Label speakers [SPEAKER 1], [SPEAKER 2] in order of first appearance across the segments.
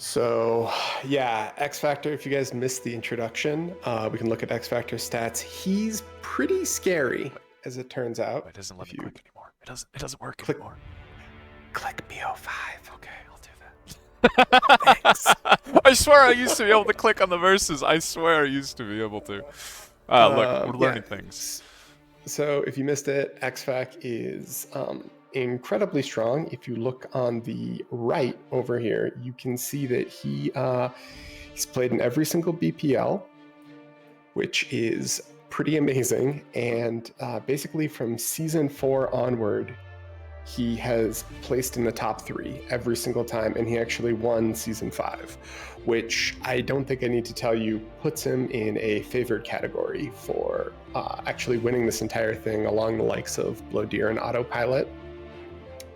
[SPEAKER 1] So, yeah, X Factor, if you guys missed the introduction, we can look at X Factor stats. He's pretty scary, as it turns out.
[SPEAKER 2] It doesn't let
[SPEAKER 1] If
[SPEAKER 2] me
[SPEAKER 1] you
[SPEAKER 2] click anymore. It doesn't work
[SPEAKER 1] click,
[SPEAKER 2] anymore.
[SPEAKER 1] click BO5.
[SPEAKER 2] Okay, I'll do that.
[SPEAKER 1] Thanks.
[SPEAKER 2] I swear I used to be able to click on the verses. I swear I used to be able to. Look, we're
[SPEAKER 1] Yeah.
[SPEAKER 2] learning things.
[SPEAKER 1] So, if you missed it, XFAC is incredibly strong. If you look on the right over here, you can see that he's played in every single BPL, which is pretty amazing. And basically, from season 4 onward, he has placed in the top 3 every single time, and he actually won season 5, which I don't think I need to tell you puts him in a favored category for actually winning this entire thing, along the likes of Blow Deer and Autopilot.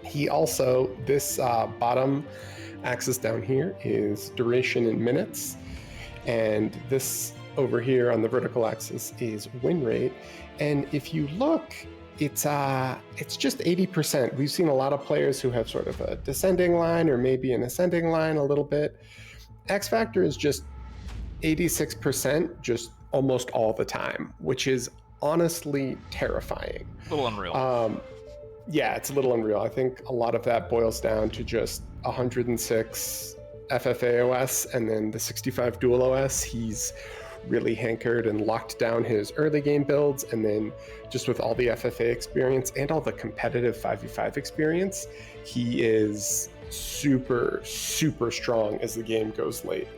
[SPEAKER 1] He also, this bottom axis down here is duration in minutes, and this over here on the vertical axis is win rate. And if you look, it's just 80%. We've seen a lot of players who have sort of a descending line or maybe an ascending line a little bit. X Factor is just 86% just almost all the time, which is honestly terrifying.
[SPEAKER 2] A little unreal.
[SPEAKER 1] Yeah, it's a little unreal. I think a lot of that boils down to just 106 FFA OS and then the 65 dual OS. He's really hankered and locked down his early game builds, and then just with all the FFA experience and all the competitive 5v5 experience, he is super strong as the game goes late.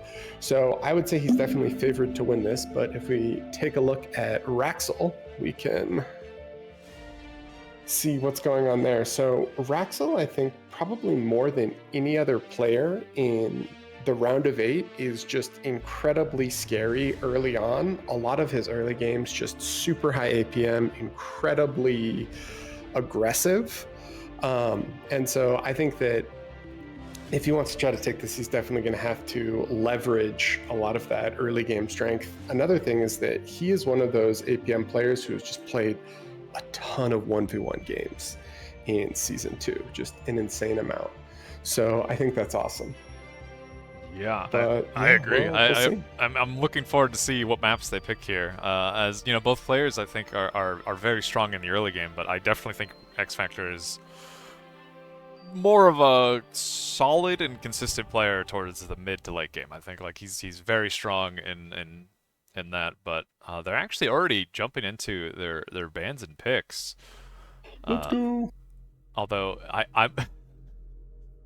[SPEAKER 1] So I would say he's definitely favored to win this, but if we take a look at Wraxell, we can see what's going on there. So Wraxell, I think probably more than any other player in the round of 8 is just incredibly scary early on. A lot of his early games just super high APM, incredibly aggressive. And so I think that if he wants to try to take this, he's definitely going to have to leverage a lot of that early game strength. Another thing is that he is one of those APM players who's just played a ton of 1v1 games in season 2, just an insane amount. So I think that's awesome.
[SPEAKER 2] Yeah,
[SPEAKER 1] But
[SPEAKER 2] I agree.
[SPEAKER 1] we'll see.
[SPEAKER 2] I'm looking forward to see what maps they pick here. As you know, both players I think are very strong in the early game, but I definitely think X Factor is more of a solid and consistent player towards the mid to late game. I think like he's very strong in that, but they're actually already jumping into their bans and picks.
[SPEAKER 1] Let's go.
[SPEAKER 2] Although I'm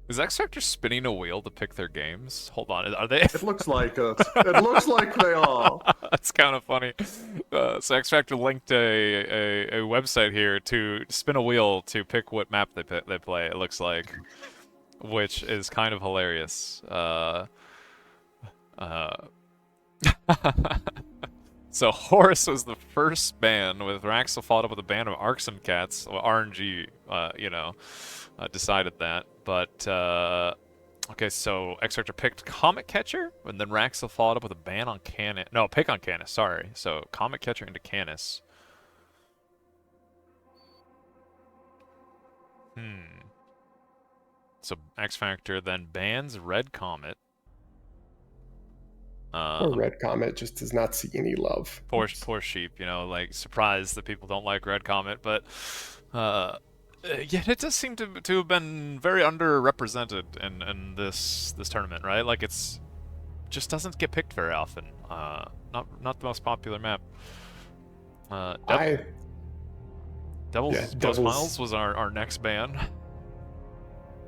[SPEAKER 2] is X Factor spinning a wheel to pick their games? Hold on, are they?
[SPEAKER 3] It looks like it. It looks like they are.
[SPEAKER 2] That's kind of funny. So X Factor linked a website here to spin a wheel to pick what map they play. It looks like, which is kind of hilarious. So Horus was the first ban, with Wraxell followed up with a ban of Arcs and Cats. Well, RNG, decided that. But, okay, so X Factor picked Comet Catcher, and then Wraxell followed up with a ban on Canis. No, a pick on Canis, sorry. So Comet Catcher into Canis. So X Factor then bans Red Comet.
[SPEAKER 1] Or Red Comet just does not see any love.
[SPEAKER 2] Poor sheep, you know, like surprised that people don't like Red Comet, but yeah, it does seem to have been very underrepresented in this tournament, right? Like it's just doesn't get picked very often. Not the most popular map. Devil's Miles was our next ban.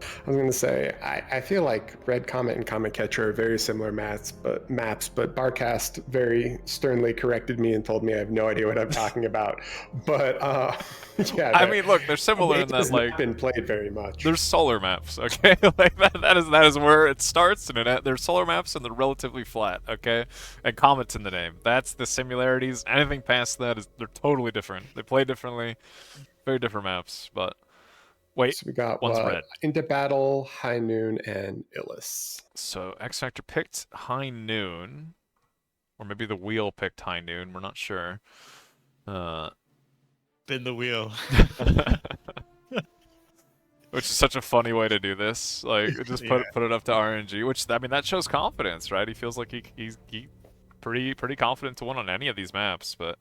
[SPEAKER 1] I was going to say, I feel like Red Comet and Comet Catcher are very similar maps, but Barcast very sternly corrected me and told me I have no idea what I'm talking about. But yeah,
[SPEAKER 2] I mean, look, they're similar in that like
[SPEAKER 1] been played very much.
[SPEAKER 2] There's solar maps, okay? Like that is where it starts, and there's solar maps and they're relatively flat, okay? And Comet's in the name. That's the similarities. Anything past that is they're totally different. They play differently, very different maps, but. Wait,
[SPEAKER 1] so we got
[SPEAKER 2] one's red.
[SPEAKER 1] Into Battle, High Noon, and Illis.
[SPEAKER 2] So X Factor picked High Noon, or maybe the wheel picked High Noon. We're not sure.
[SPEAKER 4] Spin the wheel.
[SPEAKER 2] Which is such a funny way to do this. Like, just
[SPEAKER 4] Yeah.
[SPEAKER 2] put it up to RNG. Which, I mean, that shows confidence, right? He feels like he's pretty confident to win on any of these maps. But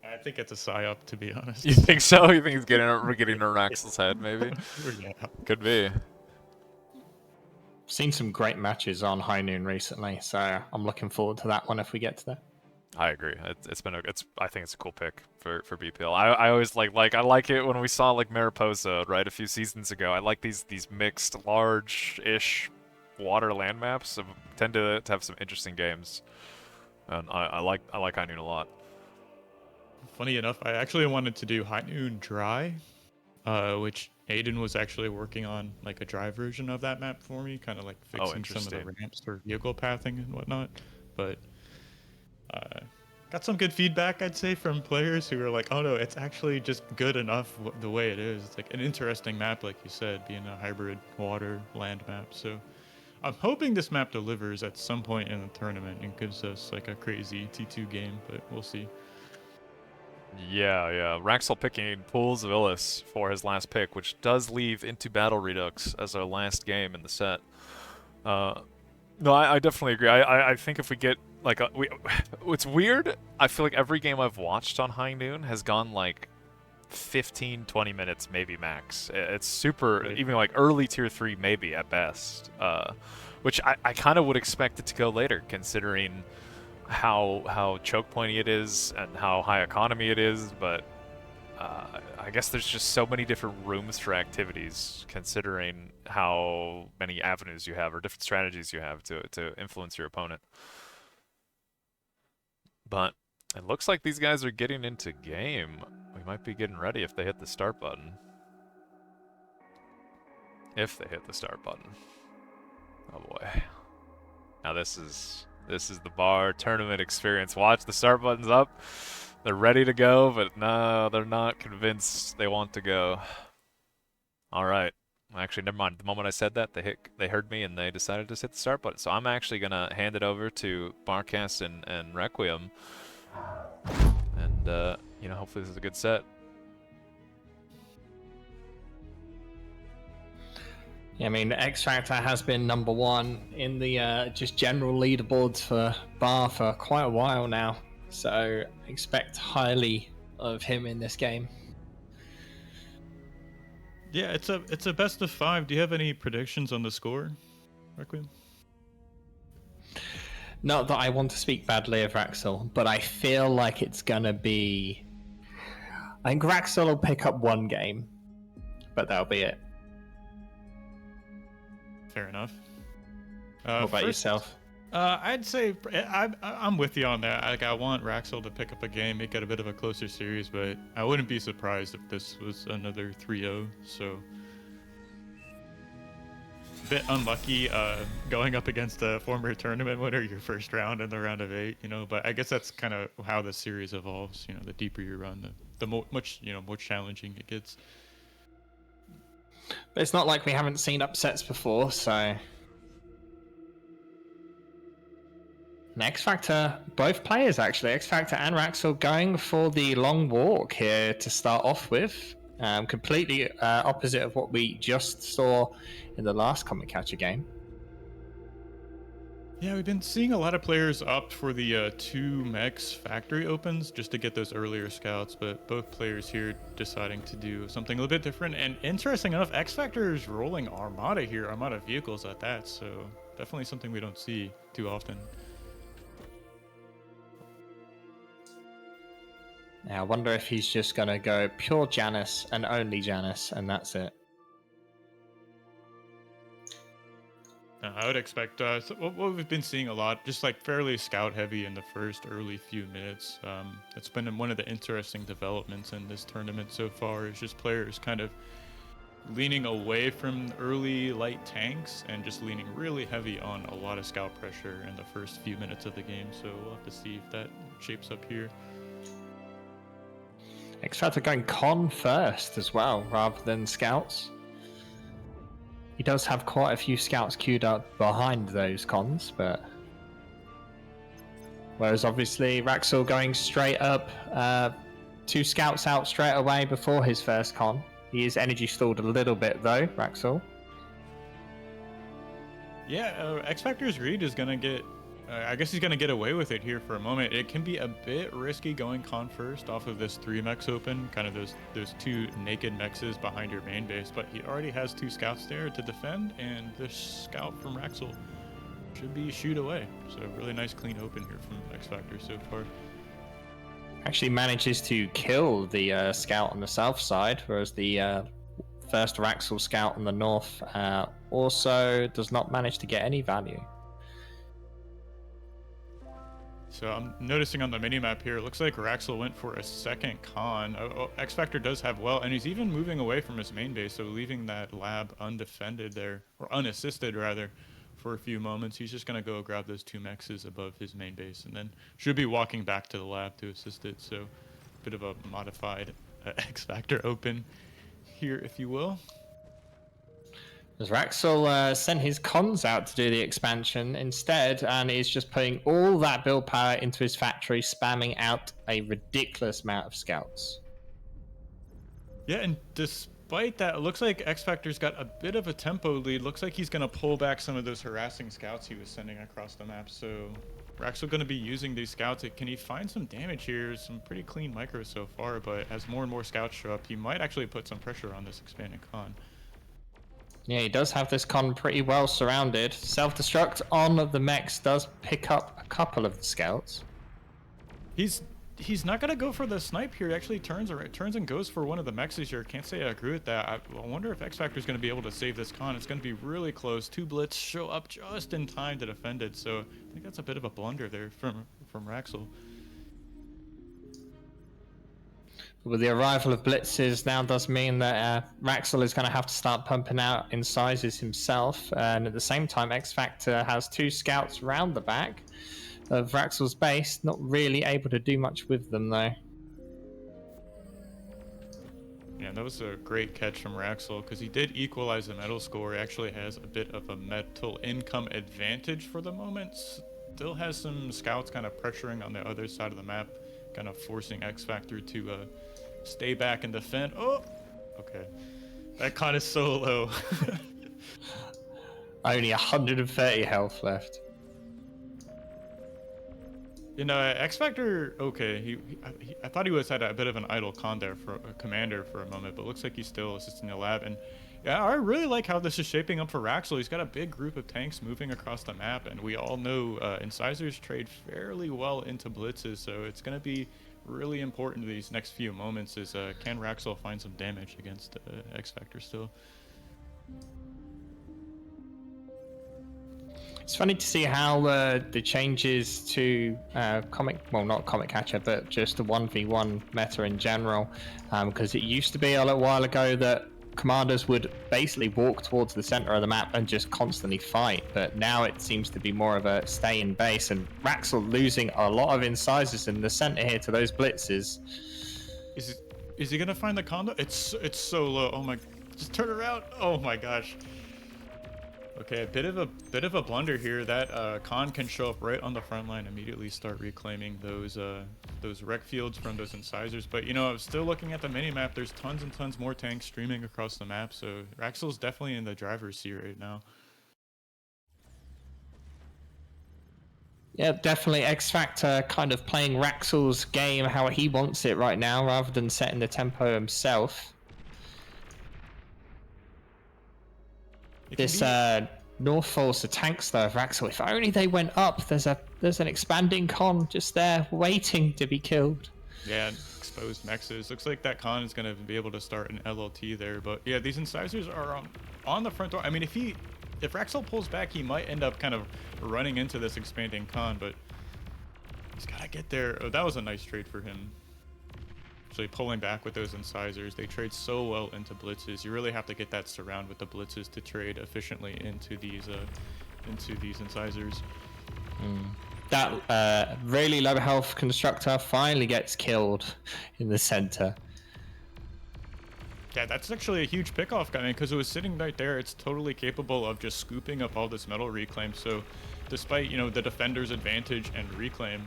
[SPEAKER 4] I think it's a psyop, to be honest.
[SPEAKER 2] you think so? You think he's getting in Wraxell's head? Maybe.
[SPEAKER 4] Yeah.
[SPEAKER 2] Could be.
[SPEAKER 5] Seen some great matches on High Noon recently, so I'm looking forward to that one if we get to there.
[SPEAKER 2] I agree. I think it's a cool pick for BPL. I always I like it when we saw like Mariposa, right, a few seasons ago. I like these mixed large-ish water land maps tend to have some interesting games. And I like High Noon a lot.
[SPEAKER 4] Funny enough, I actually wanted to do High Noon Dry, which Aiden was actually working on like a dry version of that map for me, kind of like fixing some of the ramps for vehicle pathing and whatnot. But got some good feedback, I'd say, from players who were like, "Oh no, it's actually just good enough the way it is." It's like an interesting map, like you said, being a hybrid water land map. So I'm hoping this map delivers at some point in the tournament and gives us like a crazy T2 game, but we'll see.
[SPEAKER 2] Yeah. Wraxell picking Pools of Illis for his last pick, which does leave Into Battle Redux as our last game in the set. No, I definitely agree. I think if we get like it's weird. I feel like every game I've watched on High Noon has gone like 15, 20 minutes, maybe max. It's super, even like early tier 3 maybe at best. Which I kind of would expect it to go later, considering how choke pointy it is and how high economy it is, but I guess there's just so many different rooms for activities, considering how many avenues you have or different strategies you have to influence your opponent. But it looks like these guys are getting into game. We might be getting ready if they hit the start button. If they hit the start button. Oh boy. Now this is the bar tournament experience. Watch, the start button's up. They're ready to go, but no, they're not convinced they want to go. All right. Actually, never mind. The moment I said that, they heard me and they decided to hit the start button. So I'm actually gonna hand it over to Barcast and Requiem, and hopefully this is a good set.
[SPEAKER 5] Yeah, I mean, xFactor has been number one in the just general leaderboards for Bar for quite a while now, so expect highly of him in this game.
[SPEAKER 4] Yeah, it's a best of 5. Do you have any predictions on the score, Requiem?
[SPEAKER 5] Not that I want to speak badly of Wraxell, but I feel like it's gonna be. I think Wraxell will pick up one game, but that'll be it.
[SPEAKER 4] Fair enough.
[SPEAKER 5] What about yourself?
[SPEAKER 4] I'd say I'm with you on that. Like, I want Wraxell to pick up a game, make it a bit of a closer series, but I wouldn't be surprised if this was another 3-0. So a bit unlucky going up against a former tournament winner your first round in the round of 8, but I guess that's kind of how the series evolves. The deeper you run, the more challenging it gets.
[SPEAKER 5] But it's not like we haven't seen upsets before, so. And xFactor, both players actually, xFactor and Wraxell going for the long walk here to start off with. Completely opposite of what we just saw in the last Comet Catcher game.
[SPEAKER 4] Yeah, we've been seeing a lot of players opt for the 2 mechs factory opens just to get those earlier scouts, but both players here deciding to do something a little bit different. And interesting enough, xFactor is rolling Armada here, Armada vehicles at that, so definitely something we don't see too often.
[SPEAKER 5] Now, I wonder if he's just going to go pure Janus and only Janus, and that's it.
[SPEAKER 4] I would expect what we've been seeing a lot, just like fairly scout heavy in the first early few minutes. It's been one of the interesting developments in this tournament so far, is just players kind of leaning away from early light tanks and just leaning really heavy on a lot of scout pressure in the first few minutes of the game. So we'll have to see if that shapes up here.
[SPEAKER 5] xFactor going con first as well, rather than scouts. He does have quite a few scouts queued up behind those cons, but. Whereas obviously Wraxell going straight up, 2 scouts out straight away before his first con. He is energy stalled a little bit though, Wraxell.
[SPEAKER 4] Yeah, xFactor's read is gonna get. I guess he's gonna get away with it here for a moment. It can be a bit risky going con first off of this 3 mechs open, kind of those 2 naked mexes behind your main base. But he already has 2 scouts there to defend, and this scout from Wraxell should be shoot away. So really nice clean open here from xFactor so far.
[SPEAKER 5] Actually manages to kill the scout on the south side, whereas the first Wraxell scout on the north also does not manage to get any value.
[SPEAKER 4] So I'm noticing on the minimap here, it looks like Wraxell went for a second con. xFactor does have well, and he's even moving away from his main base, so leaving that lab undefended there, or unassisted rather, for a few moments. He's just going to go grab those 2 mexes above his main base, and then should be walking back to the lab to assist it. So a bit of a modified xFactor open here, if you will.
[SPEAKER 5] As Wraxell sent his cons out to do the expansion instead, and is just putting all that build power into his factory, spamming out a ridiculous amount of scouts.
[SPEAKER 4] Yeah, and despite that, it looks like xFactor's got a bit of a tempo lead. Looks like he's going to pull back some of those harassing scouts he was sending across the map. So Wraxell going to be using these scouts. Can he find some damage here? Some pretty clean micros so far, but as more and more scouts show up, he might actually put some pressure on this expanding con.
[SPEAKER 5] Yeah, he does have this con pretty well surrounded. Self-destruct on the mechs does pick up a couple of the scouts.
[SPEAKER 4] He's not gonna go for the snipe here. He actually turns and goes for one of the mexes here. Can't say I agree with that. I wonder if xFactor's gonna be able to save this con. It's gonna be really close. 2 blitz show up just in time to defend it. So I think that's a bit of a blunder there from Wraxell.
[SPEAKER 5] With the arrival of blitzes now does mean that Wraxell is going to have to start pumping out incisors himself, and at the same time xFactor has 2 scouts round the back of Wraxell's base, not really able to do much with them though.
[SPEAKER 4] Yeah, that was a great catch from Wraxell because he did equalize the metal score. He actually has a bit of a metal income advantage for the moment. Still has some scouts kind of pressuring on the other side of the map, kind of forcing xFactor to stay back and defend. Oh, okay. That con is so low.
[SPEAKER 5] Only 130 health left.
[SPEAKER 4] You know, xFactor, okay, I thought he had a bit of an idle con there for a commander for a moment, but looks like he's still assisting the lab. And yeah, I really like how this is shaping up for Wraxell. He's got a big group of tanks moving across the map, and we all know incisors trade fairly well into blitzes, so it's going to be really important to these next few moments is can Wraxell find some damage against xFactor still.
[SPEAKER 5] It's funny to see how the changes to Comet, well not Comet Catcher, but just the 1v1 meta in general, because it used to be a little while ago that commanders would basically walk towards the center of the map and just constantly fight, but now it seems to be more of a stay in base, and Wraxell losing a lot of incisors in the center here to those blitzes.
[SPEAKER 4] Is he gonna find the condo? It's so low. Oh my, just turn around. Oh my gosh. Okay, a bit of a blunder here. That con can show up right on the front line, immediately start reclaiming those wreck fields from those incisors. But you know, I'm still looking at the mini map. There's tons and tons more tanks streaming across the map, so Wraxell's definitely in the driver's seat right now.
[SPEAKER 5] Yeah, definitely xFactor kind of playing Wraxell's game how he wants it right now, rather than setting the tempo himself. This North Force, the tanks though of Wraxell, if only they went up. There's an expanding con just there waiting to be killed.
[SPEAKER 4] Yeah, exposed mexes. Looks like that con is going to be able to start an LLT there. But yeah, these incisors are on the front door. I mean, if Wraxell pulls back, he might end up kind of running into this expanding con, but he's got to get there. Oh, that was a nice trade for him. Actually pulling back with those incisors. They trade so well into blitzes. You really have to get that surround with the blitzes to trade efficiently into these incisors.
[SPEAKER 5] That really low health constructor finally gets killed in the center.
[SPEAKER 4] Yeah, that's actually a huge pickoff, I mean, because it was sitting right there. It's totally capable of just scooping up all this metal reclaim. So despite, you know, the defender's advantage and reclaim,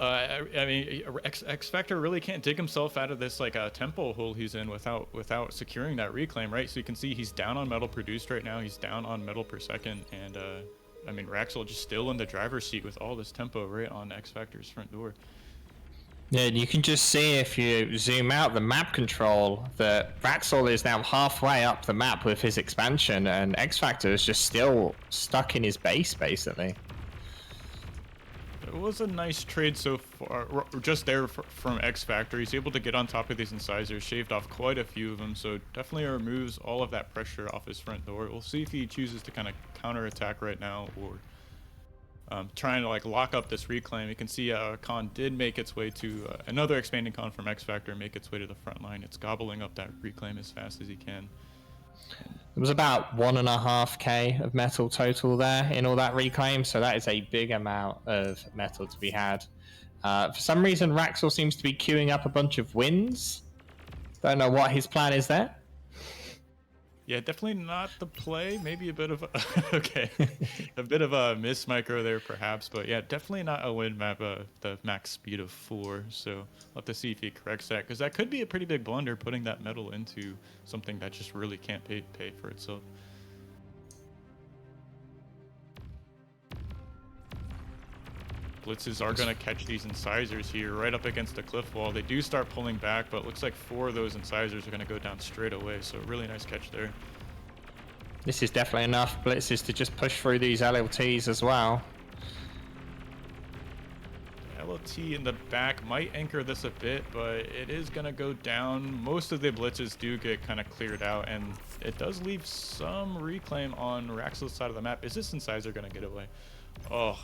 [SPEAKER 4] I mean, xFactor really can't dig himself out of this like tempo hole he's in without securing that reclaim, right? So you can see he's down on metal produced right now. He's down on metal per second, and I mean, Wraxell just still in the driver's seat with all this tempo right on xFactor's front door.
[SPEAKER 5] Yeah, you can just see if you zoom out the map control that Wraxell is now halfway up the map with his expansion, and xFactor is just still stuck in his base, basically.
[SPEAKER 4] It was a nice trade so far, just there from xFactor. He's able to get on top of these incisors, shaved off quite a few of them, so definitely removes all of that pressure off his front door. We'll see if he chooses to kind of counterattack right now, or trying to like lock up this reclaim. You can see Con did make its way to another expanding Con from xFactor, make its way to the front line. It's gobbling up that reclaim as fast as he can.
[SPEAKER 5] It was about 1.5k of metal total there in all that reclaim, so that is a big amount of metal to be had. For some reason, Wraxell seems to be queuing up a bunch of wins. Don't know what his plan is there.
[SPEAKER 4] Yeah, definitely not the play. Maybe a bit of okay, a bit of a miss micro there perhaps, but yeah, definitely not a win map. The max speed of 4. So we'll have to see if he corrects that, because that could be a pretty big blunder, putting that metal into something that just really can't pay for itself. Blitzes are going to catch these incisors here right up against the cliff wall. They do start pulling back, but it looks like 4 of those incisors are going to go down straight away. So really nice catch there.
[SPEAKER 5] This is definitely enough blitzes to just push through these LLTs as well.
[SPEAKER 4] LLT in the back might anchor this a bit, but it is going to go down. Most of the blitzes do get kind of cleared out, and it does leave some reclaim on Wraxell's side of the map. Is this incisor going to get away? Oh.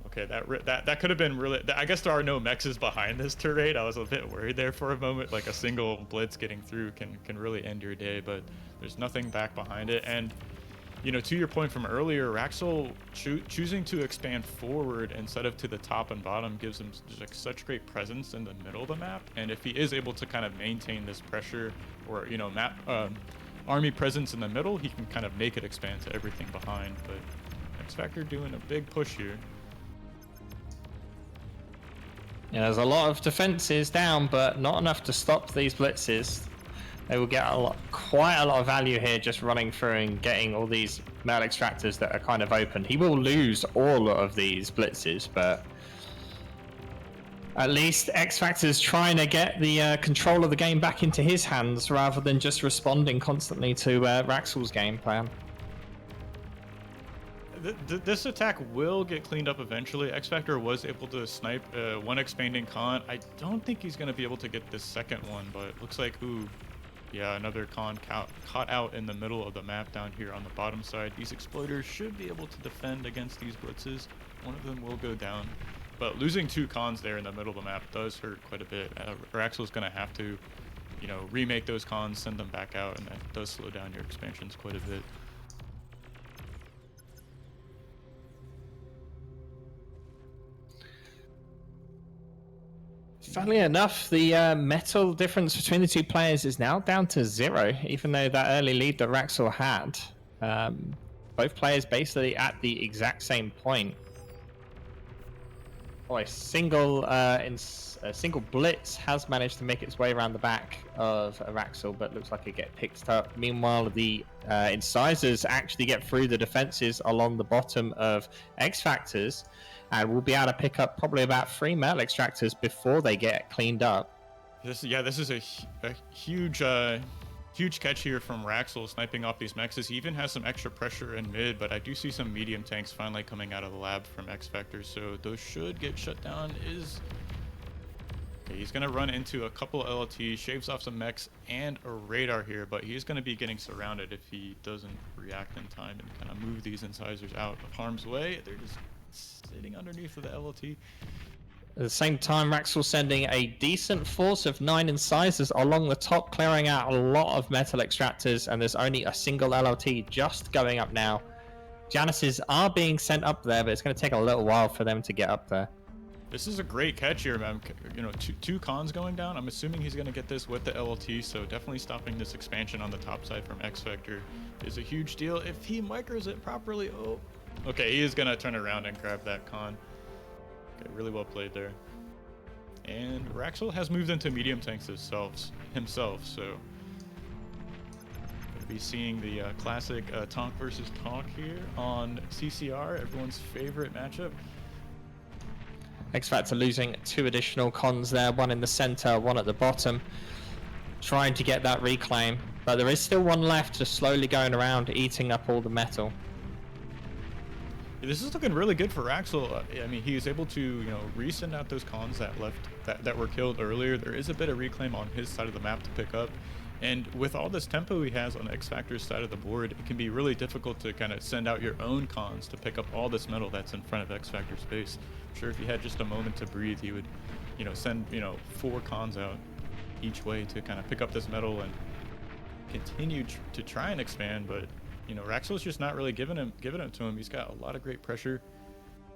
[SPEAKER 4] Okay, that could have been really... I guess there are no mexes behind this turret. I was a bit worried there for a moment. Like a single blitz getting through can really end your day, but there's nothing back behind it. And, you know, to your point from earlier, Wraxell choosing to expand forward instead of to the top and bottom gives him just like such great presence in the middle of the map. And if he is able to kind of maintain this pressure or, you know, army presence in the middle, he can kind of make it expand to everything behind. But xFactor doing a big push here.
[SPEAKER 5] Yeah, there's a lot of defenses down, but not enough to stop these blitzes. They will get quite a lot of value here just running through and getting all these metal extractors that are kind of open. He will lose all of these blitzes, but at least xFactor's trying to get the control of the game back into his hands rather than just responding constantly to Wraxell's game plan.
[SPEAKER 4] This attack will get cleaned up eventually. xFactor was able to snipe one expanding Con. I don't think he's going to be able to get this second one, but it looks like, ooh, yeah, another Con caught out in the middle of the map down here on the bottom side. These exploiters should be able to defend against these blitzes. One of them will go down, but losing 2 Cons there in the middle of the map does hurt quite a bit. Wraxell's going to have to, you know, remake those Cons, send them back out, and that does slow down your expansions quite a bit.
[SPEAKER 5] Funnily enough, the metal difference between the 2 players is now down to 0, even though that early lead that Wraxell had. Both players basically at the exact same point. Oh, a single blitz has managed to make its way around the back of Wraxell, but looks like it get picked up. Meanwhile, the incisors actually get through the defenses along the bottom of xFactor's, and we'll be able to pick up probably about 3 metal extractors before they get cleaned up.
[SPEAKER 4] This is a huge huge catch here from Wraxell, sniping off these mexes. He even has some extra pressure in mid, but I do see some medium tanks finally coming out of the lab from xFactor, so those should get shut down. Okay, he's gonna run into a couple of LLTs, shaves off some mechs and a radar here, but he's gonna be getting surrounded if he doesn't react in time and kind of move these incisors out of harm's way. They're just sitting underneath of the LLT.
[SPEAKER 5] At the same time, Wraxell sending a decent force of 9 incisors along the top, clearing out a lot of metal extractors, and there's only a single LLT just going up now. Janices are being sent up there, but it's going to take a little while for them to get up there.
[SPEAKER 4] This is a great catch here, man. You know, two Cons going down. I'm assuming he's going to get this with the LLT, so definitely stopping this expansion on the top side from xFactor is a huge deal. If he micros it properly, oh, okay, he is going to turn around and grab that Con. Okay, really well played there. And Wraxell has moved into medium tanks himself, so going to be seeing the classic Tonk versus Tonk here on CCR, everyone's favorite matchup.
[SPEAKER 5] xFactor losing 2 additional cons there, 1 in the center, 1 at the bottom, trying to get that reclaim, but there is still 1 left, just slowly going around, eating up all the metal.
[SPEAKER 4] This is looking really good for Wraxell. I mean, he is able to, you know, resend out those cons that were killed earlier. There is a bit of reclaim on his side of the map to pick up. And with all this tempo he has on xFactor's side of the board, it can be really difficult to kind of send out your own cons to pick up all this metal that's in front of xFactor's base. I'm sure if he had just a moment to breathe, he would, you know, send, you know, 4 cons out each way to kind of pick up this metal and continue to try and expand, but you know, Wraxell's just not really giving it to him. He's got a lot of great pressure,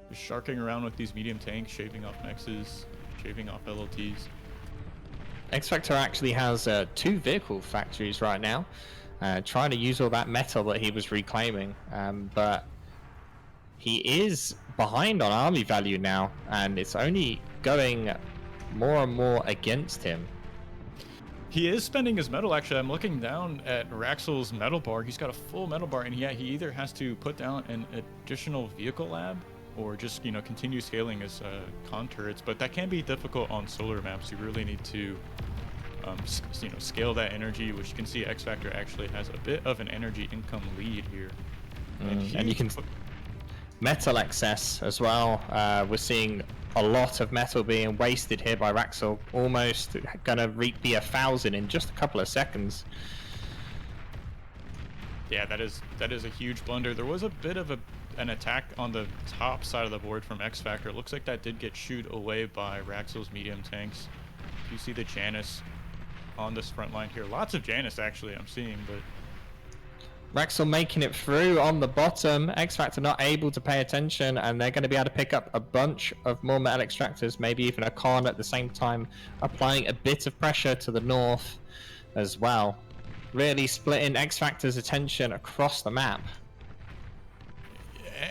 [SPEAKER 4] just sharking around with these medium tanks, shaving off Nexus, shaving off LLTs.
[SPEAKER 5] xFactor actually has 2 vehicle factories right now, trying to use all that metal that he was reclaiming, but he is behind on army value now, and it's only going more and more against him.
[SPEAKER 4] He is spending his metal, actually. I'm looking down at Wraxell's metal bar. He's got a full metal bar, and yeah, he either has to put down an additional vehicle lab or just, you know, continue scaling his con turrets, but that can be difficult on solar maps. You really need to, you know, scale that energy, which you can see xFactor actually has a bit of an energy income lead here.
[SPEAKER 5] And you can metal excess as well. We're seeing a lot of metal being wasted here by Wraxell, almost gonna be 1,000 in just a couple of seconds.
[SPEAKER 4] Yeah, that is a huge blunder. There was a bit of an attack on the top side of the board from xFactor. It looks like that did get shooed away by Wraxell's medium tanks. You see the Canis on this front line here. Lots of Canis actually I'm seeing, but
[SPEAKER 5] Wraxell making it through on the bottom. xFactor not able to pay attention, and they're going to be able to pick up a bunch of more metal extractors, maybe even a con at the same time, applying a bit of pressure to the north as well. Really splitting xFactor's attention across the map.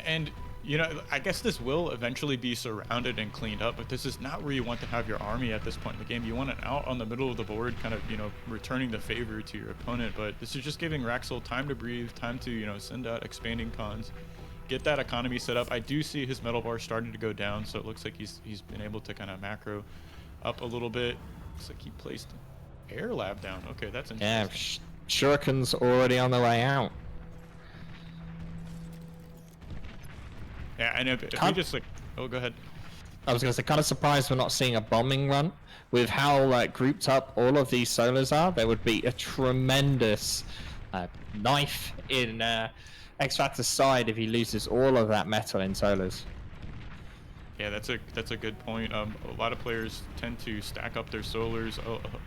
[SPEAKER 4] And, you know, I guess this will eventually be surrounded and cleaned up, but this is not where you want to have your army at this point in the game. You want it out on the middle of the board, kind of, you know, returning the favor to your opponent, but this is just giving Wraxell time to breathe, time to, you know, send out expanding cons, get that economy set up. I do see his metal bar starting to go down, so it looks like he's been able to kind of macro up a little bit. Looks like he placed air lab down. Okay, that's interesting.
[SPEAKER 5] Yeah, shurikens already on the way out.
[SPEAKER 4] Yeah, and if we just like, oh, go ahead.
[SPEAKER 5] I was going to say, kind of surprised we're not seeing a bombing run. With how grouped up all of these solars are, there would be a tremendous knife in xFactor's side if he loses all of that metal in solars.
[SPEAKER 4] Yeah, that's a good point. A lot of players tend to stack up their solars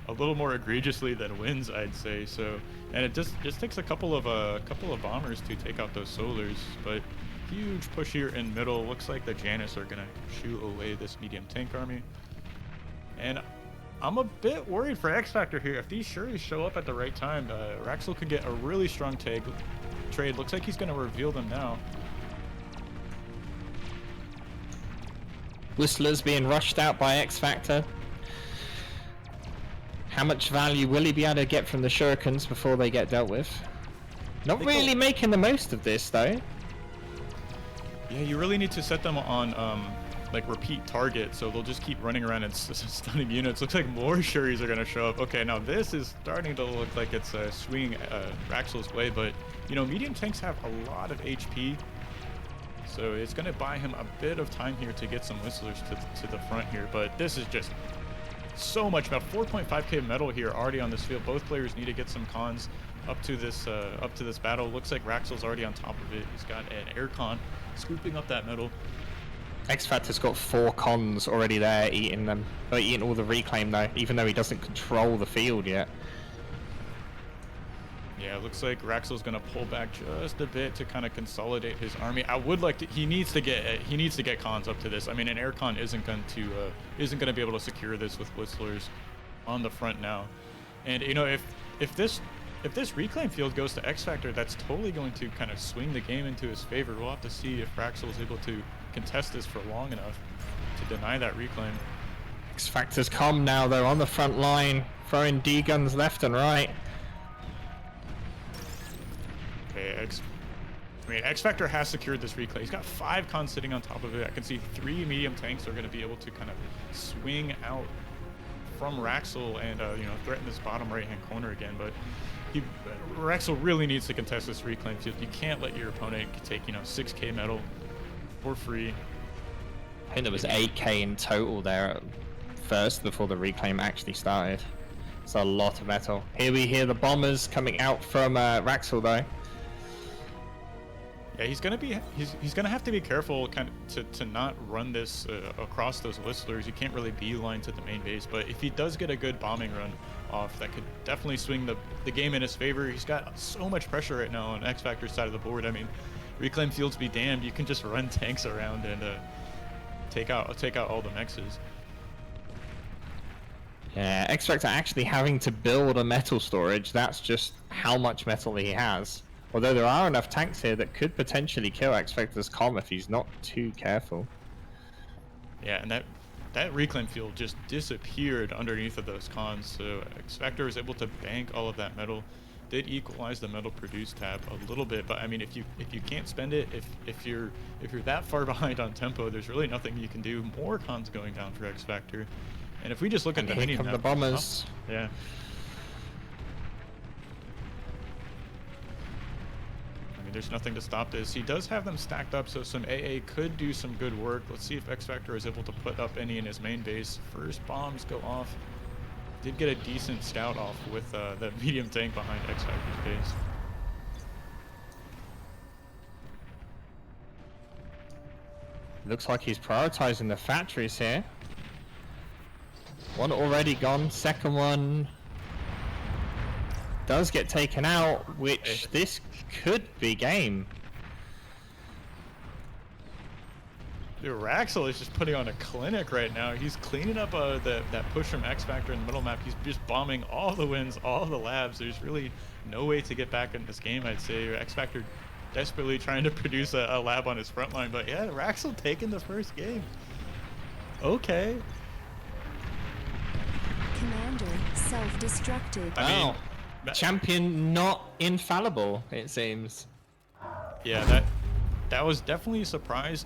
[SPEAKER 4] a little more egregiously than wins, I'd say. So, and it just takes a couple of bombers to take out those solars, but huge push here in middle. Looks like the Canis are gonna shoo away this medium tank army, and I'm a bit worried for xFactor here. If these Shuris show up at the right time, Wraxell could get a really strong trade. Looks like he's gonna reveal them now.
[SPEAKER 5] Whistler's being rushed out by xFactor. How much value will he be able to get from the shurikens before they get dealt with? Not really making the most of this though.
[SPEAKER 4] Yeah, you really need to set them on like repeat target, so they'll just keep running around and stunning units. Looks like more Shuris are gonna show up. Okay, now this is starting to look like it's swinging Wraxell's way, but you know, medium tanks have a lot of HP, so it's gonna buy him a bit of time here to get some whistlers to the front here. But this is just so much about 4.5k metal here already on this field. Both players need to get some cons up to this battle. Looks like Wraxell's already on top of it. He's got an air con scooping up that metal.
[SPEAKER 5] xFactor's got 4 cons already there, eating them. Eating all the reclaim though, even though he doesn't control the field yet.
[SPEAKER 4] Yeah, it looks like Wraxell's gonna pull back just a bit to kind of consolidate his army. I would like to. He needs to get cons up to this. I mean, an air con isn't going to be able to secure this with whistlers on the front now. And you know, if this if this reclaim field goes to xFactor, that's totally going to kind of swing the game into his favor. We'll have to see if Wraxell is able to contest this for long enough to deny that reclaim.
[SPEAKER 5] xFactor's calm now, though, on the front line, throwing D-guns left and right.
[SPEAKER 4] Okay, xFactor has secured this reclaim. He's got 5 cons sitting on top of it. I can see 3 medium tanks are going to be able to kind of swing out from Wraxell and you know, threaten this bottom right-hand corner again. But Wraxell really needs to contest this reclaim field. You can't let your opponent take, you know, 6k metal for free.
[SPEAKER 5] I think there was 8k in total there at first before the reclaim actually started. It's a lot of metal. Here we hear the bombers coming out from Wraxell, though.
[SPEAKER 4] Yeah, he's gonna have to be careful kind of to not run this across those whistlers. You can't really beeline to the main base, but if he does get a good bombing run off, that could definitely swing the game in his favor. He's got so much pressure right now on xFactor's side of the board. I mean, reclaim fields be damned, you can just run tanks around and take out all the mexes.
[SPEAKER 5] Yeah, xFactor actually having to build a metal storage. That's just how much metal he has. Although there are enough tanks here that could potentially kill xFactor's Comet if he's not too careful.
[SPEAKER 4] Yeah, and that reclaim field just disappeared underneath of those cons, so xFactor was able to bank all of that metal. Did equalize the metal produced tab a little bit, but I mean, if you can't spend it, if you're that far behind on tempo, there's really nothing you can do. More cons going down for xFactor, and if we just look at the mini map,
[SPEAKER 5] the bombers.
[SPEAKER 4] Yeah. There's nothing to stop this. He does have them stacked up, so some AA could do some good work. Let's see if xFactor is able to put up any in his main base. First bombs go off. Did get a decent scout off with the medium tank behind xFactor's base.
[SPEAKER 5] Looks like he's prioritizing the factories here. One already gone, second one does get taken out, which this could be game.
[SPEAKER 4] Dude, Wraxell is just putting on a clinic right now. He's cleaning up that push from xFactor in the middle map. He's just bombing all the wins, all the labs. There's really no way to get back in this game, I'd say. xFactor desperately trying to produce a lab on his front line, but yeah, Wraxell taking the first game. Okay.
[SPEAKER 6] Commander self-destructed.
[SPEAKER 4] I mean,
[SPEAKER 5] champion not infallible, it seems.
[SPEAKER 4] Yeah, that was definitely a surprise.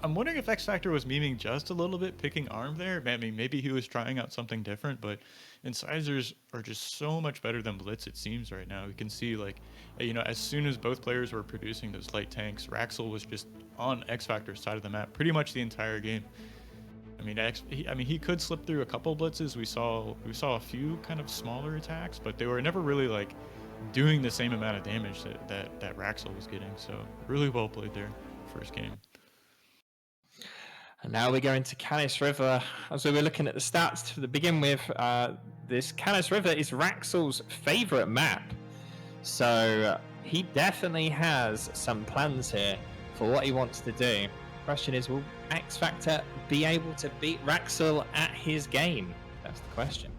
[SPEAKER 4] I'm wondering if xFactor was memeing just a little bit, picking arm there. I mean, maybe he was trying out something different, but incisors are just so much better than blitz, it seems, right now. You can see, like, you know, as soon as both players were producing those light tanks, Wraxell was just on xFactor's side of the map pretty much the entire game. I mean, he could slip through a couple blitzes. We saw a few kind of smaller attacks, but they were never really like doing the same amount of damage that Wraxell was getting. So really well played there, first game.
[SPEAKER 5] And now we go into Canis River. As we were looking at the stats to begin with, this Canis River is Wraxell's favorite map. So he definitely has some plans here for what he wants to do. Question is, will xFactor be able to beat Wraxell at his game? That's the question.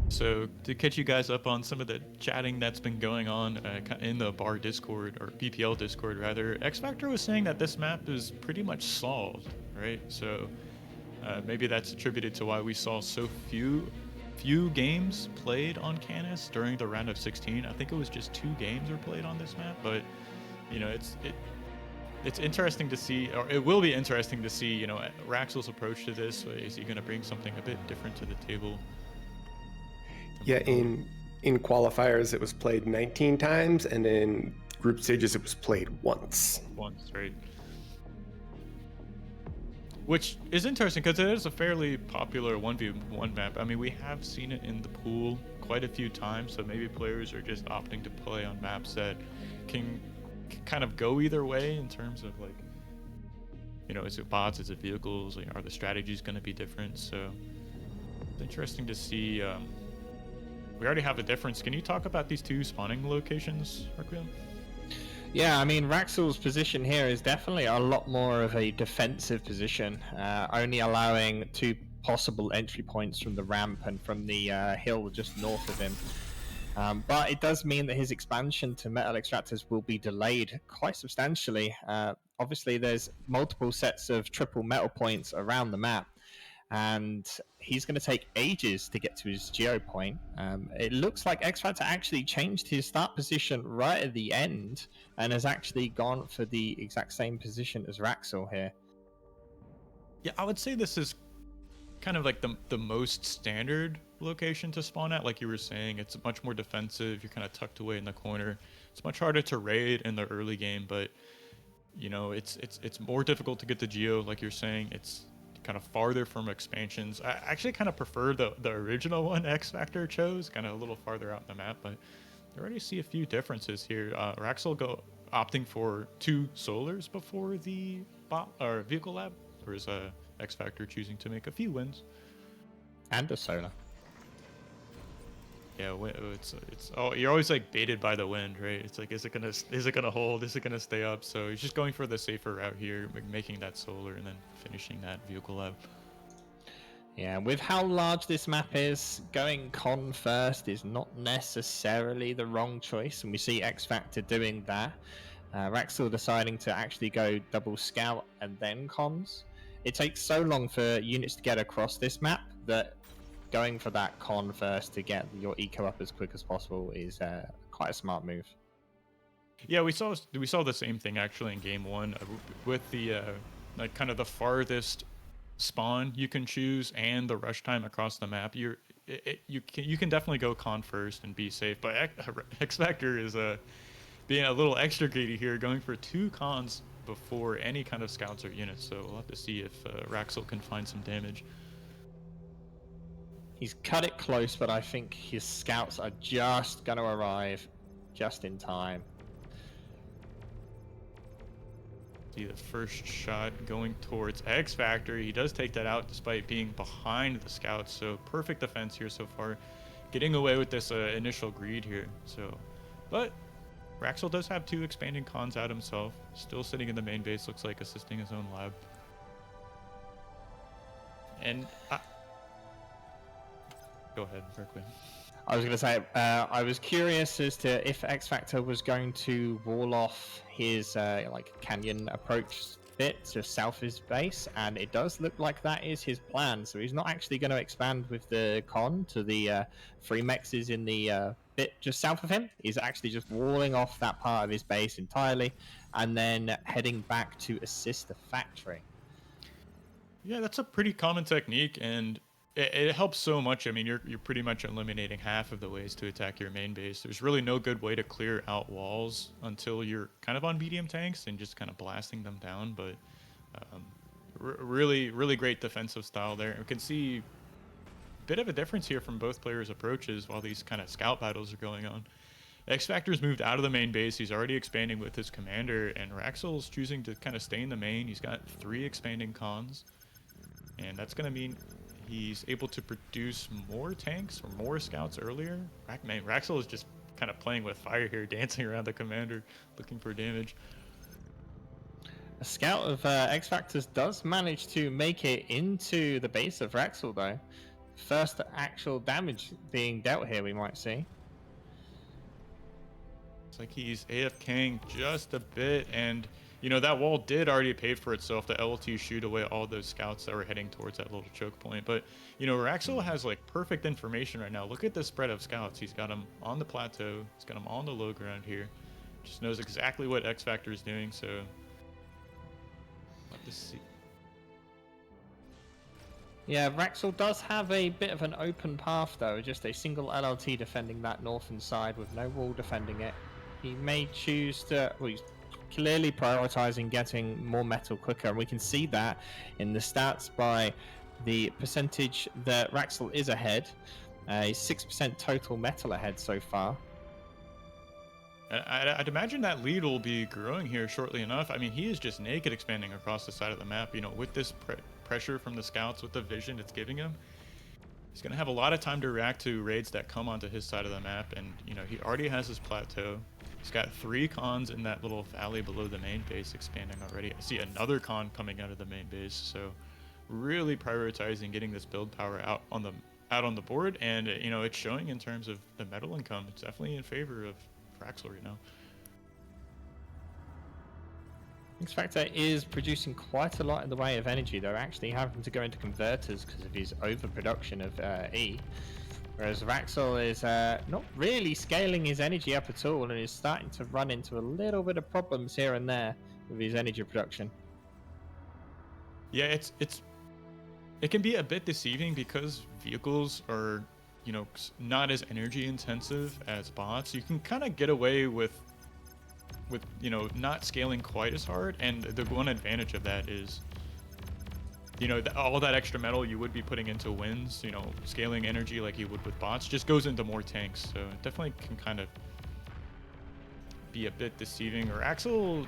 [SPEAKER 4] So to catch you guys up on some of the chatting that's been going on in the bar Discord, or BPL Discord rather, xFactor was saying that this map is pretty much solved, right? So maybe that's attributed to why we saw so few games played on Canis during the round of 16. I think it was just 2 games were played on this map, but you know, it's interesting to see, or it will be interesting to see, you know, Wraxell's approach to this. Is he going to bring something a bit different to the table?
[SPEAKER 1] Yeah, in qualifiers it was played 19 times, and in group stages it was played once.
[SPEAKER 4] Once, right? Which is interesting because it is a fairly popular 1v1 map. I mean, we have seen it in the pool quite a few times, so maybe players are just opting to play on maps that can kind of go either way in terms of, like, you know, is it bots, is it vehicles, like, are the strategies going to be different? So it's interesting to see. We already have a difference. Can you talk about these 2 spawning locations, Requiem?
[SPEAKER 5] Yeah, I mean, Wraxell's position here is definitely a lot more of a defensive position, only allowing 2 possible entry points from the ramp and from the hill just north of him. But it does mean that his expansion to metal extractors will be delayed quite substantially. Obviously, there's multiple sets of triple metal points around the map, and he's going to take ages to get to his geo point. It looks like xFactor actually changed his start position right at the end and has actually gone for the exact same position as Wraxell here.
[SPEAKER 4] Yeah, I would say this is kind of like the most standard location to spawn at. Like you were saying, it's much more defensive. You're kind of tucked away in the corner. It's much harder to raid in the early game, but you know, it's more difficult to get the geo. Like you're saying, it's kind of farther from expansions. I actually kind of prefer the original one xFactor chose, kind of a little farther out in the map, but I already see a few differences here. Wraxell opting for 2 solars before the vehicle lab, whereas xFactor choosing to make a few wins
[SPEAKER 5] and a solar.
[SPEAKER 4] Yeah, it's you're always like baited by the wind, right? It's like, is it gonna hold? Is it gonna stay up? So he's just going for the safer route here, making that solar and then finishing that vehicle lab.
[SPEAKER 5] Yeah, with how large this map is, going con first is not necessarily the wrong choice, and we see xFactor doing that. Wraxell deciding to actually go double scout and then cons. It takes so long for units to get across this map that going for that con first to get your eco up as quick as possible is quite a smart move.
[SPEAKER 4] Yeah, we saw the same thing actually in game 1 with the like kind of the farthest spawn you can choose and the rush time across the map. You can definitely go con first and be safe, but xFactor is being a little extra greedy here, going for 2 cons before any kind of scouts or units. So we'll have to see if Wraxell can find some damage.
[SPEAKER 5] He's cut it close, but I think his scouts are just going to arrive just in time.
[SPEAKER 4] See the first shot going towards xFactor. He does take that out despite being behind the scouts, so perfect defense here so far. Getting away with this initial greed here. So, but Wraxell does have 2 expanding cons out himself. Still sitting in the main base, looks like assisting his own lab. And go ahead, Berkeley.
[SPEAKER 5] I was going to say, I was curious as to if xFactor was going to wall off his like canyon approach bit to south of his base, and it does look like that is his plan. So he's not actually going to expand with the con to the 3 mexes in the bit just south of him. He's actually just walling off that part of his base entirely, and then heading back to assist the factory.
[SPEAKER 4] Yeah, that's a pretty common technique, and it helps so much. I mean, you're pretty much eliminating half of the ways to attack your main base. There's really no good way to clear out walls until you're kind of on medium tanks and just kind of blasting them down. But really, really great defensive style there. We can see a bit of a difference here from both players' approaches while these kind of scout battles are going on. xFactor's moved out of the main base. He's already expanding with his commander, and Wraxell's choosing to kind of stay in the main. He's got 3 expanding cons, and that's going to mean he's able to produce more tanks or more scouts earlier. Wraxell is just kind of playing with fire here, dancing around the commander, looking for damage.
[SPEAKER 5] A scout of xFactor's does manage to make it into the base of Wraxell, though. First actual damage being dealt here, we might see.
[SPEAKER 4] It's like he's AFKing just a bit, and you know, that wall did already pay for itself. The LT shoot away all those scouts that were heading towards that little choke point. But, you know, Wraxell has, like, perfect information right now. Look at the spread of scouts. He's got them on the plateau. He's got them on the low ground here. Just knows exactly what xFactor is doing, so let us see.
[SPEAKER 5] Yeah, Wraxell does have a bit of an open path, though. Just a single LLT defending that northern side with no wall defending it. He may choose to... Well, he's clearly prioritizing getting more metal quicker, and we can see that in the stats by the percentage that Wraxell is ahead. He's 6% total metal ahead so far.
[SPEAKER 4] I'd imagine that lead will be growing here shortly enough. I mean, he is just naked expanding across the side of the map. You know, with this pressure from the scouts, with the vision it's giving him, he's going to have a lot of time to react to raids that come onto his side of the map. And, you know, he already has his plateau. He's got 3 cons in that little valley below the main base expanding already. I see another con coming out of the main base. So really prioritizing getting this build power out on the board, and you know, it's showing in terms of the metal income. It's definitely in favor of Wraxell right now.
[SPEAKER 5] xFactor is producing quite a lot in the way of energy. They're actually having to go into converters because of his overproduction of E. Whereas Wraxell is not really scaling his energy up at all, and is starting to run into a little bit of problems here and there with his energy production.
[SPEAKER 4] Yeah, it can be a bit deceiving because vehicles are, you know, not as energy intensive as bots. You can kind of get away with you know, not scaling quite as hard, and the one advantage of that is, you know, all that extra metal you would be putting into wins, you know, scaling energy like you would with bots just goes into more tanks, so it definitely can kind of be a bit deceiving. Or Axel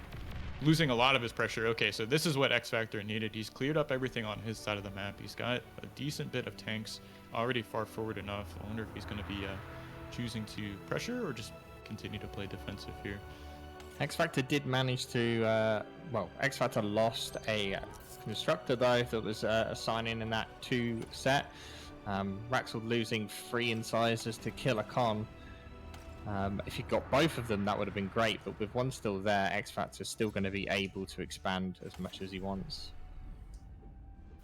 [SPEAKER 4] losing a lot of his pressure. Okay, so this is what xFactor needed. He's cleared up everything on his side of the map. He's got a decent bit of tanks already far forward enough. I wonder if he's going to be choosing to pressure or just continue to play defensive here.
[SPEAKER 5] xFactor did manage to, well, xFactor lost a constructor though that was assigning in that 2 set. Wraxell losing 3 incisors to kill a con. If he got both of them, that would have been great, but with one still there, xFactor is still going to be able to expand as much as he wants.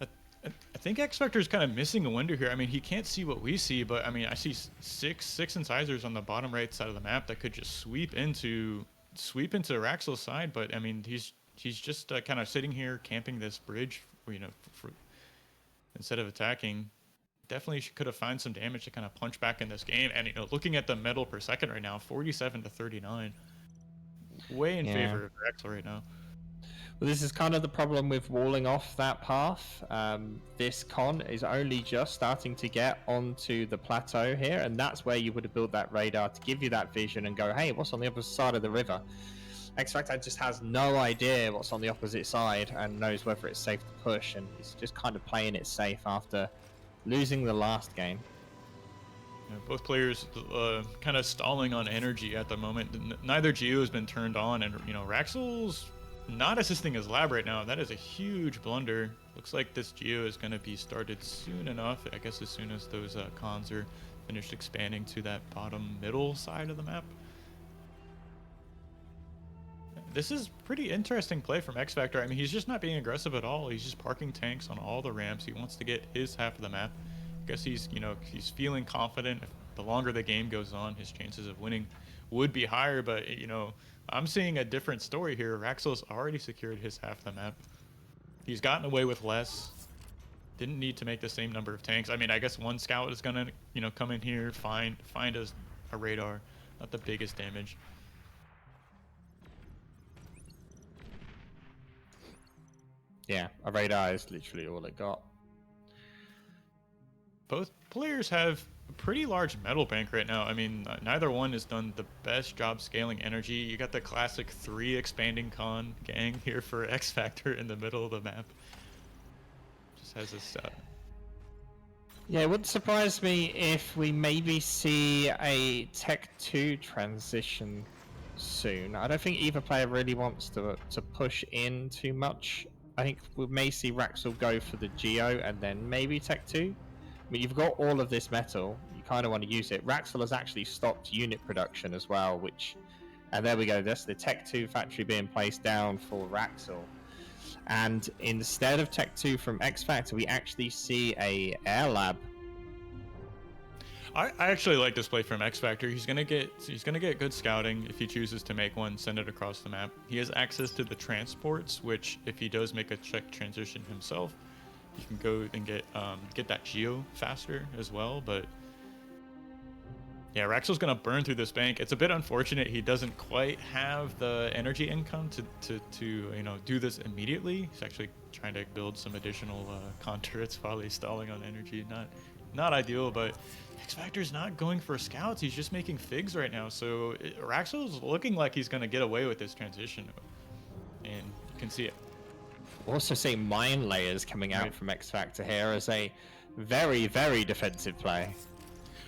[SPEAKER 4] I think xFactor is kind of missing a window here. I mean, he can't see what we see, but I mean, I see six incisors on the bottom right side of the map that could just sweep into Wraxell's side, but I mean, he's just kind of sitting here camping this bridge, you know, instead of attacking. Definitely could have found some damage to kind of punch back in this game. And you know, looking at the metal per second right now, 47 to 39, way in favor of Wraxell right now.
[SPEAKER 5] Well, this is kind of the problem with walling off that path. This con is only just starting to get onto the plateau here, and that's where you would have built that radar to give you that vision and go, hey, what's on the other side of the river? xFactor just has no idea what's on the opposite side and knows whether it's safe to push, and he's just kind of playing it safe after losing the last game.
[SPEAKER 4] Yeah, both players kind of stalling on energy at the moment. Neither Geo has been turned on, and you know, Wraxell's not assisting his lab right now. That is a huge blunder. Looks like this Geo is going to be started soon enough. I guess as soon as those cons are finished expanding to that bottom middle side of the map. This is pretty interesting play from xFactor. I mean, he's just not being aggressive at all. He's just parking tanks on all the ramps. He wants to get his half of the map. I guess he's, you know, he's feeling confident. The longer the game goes on, his chances of winning would be higher. But, you know, I'm seeing a different story here. Wraxell's already secured his half of the map. He's gotten away with less. Didn't need to make the same number of tanks. I mean, I guess one scout is going to, you know, come in here, find a radar. Not the biggest damage.
[SPEAKER 5] Yeah, a radar is literally all it got.
[SPEAKER 4] Both players have a pretty large metal bank right now. I mean, neither one has done the best job scaling energy. You got the classic 3 expanding con gang here for xFactor in the middle of the map. Just has this...
[SPEAKER 5] Yeah, it wouldn't surprise me if we maybe see a Tech 2 transition soon. I don't think either player really wants to push in too much. I think we may see Wraxell go for the Geo and then maybe Tech 2. I mean, you've got all of this metal. You kind of want to use it. Wraxell has actually stopped unit production as well, which... And there we go. That's the Tech 2 factory being placed down for Wraxell. And instead of Tech 2 from xFactor, we actually see a Air Lab.
[SPEAKER 4] I actually like this play from xFactor. He's gonna get good scouting if he chooses to make one, send it across the map. He has access to the transports, which if he does make a check transition himself, you can go and get that Geo faster as well. But yeah, Wraxell's gonna burn through this bank. It's a bit unfortunate he doesn't quite have the energy income to you know, do this immediately. He's actually trying to build some additional con turrets while he's stalling on energy. Not ideal, but xFactor's not going for scouts. He's just making figs right now. So Wraxell's looking like he's going to get away with this transition. And you can see it.
[SPEAKER 5] Also see mine layers coming out from xFactor here as a very, very defensive play.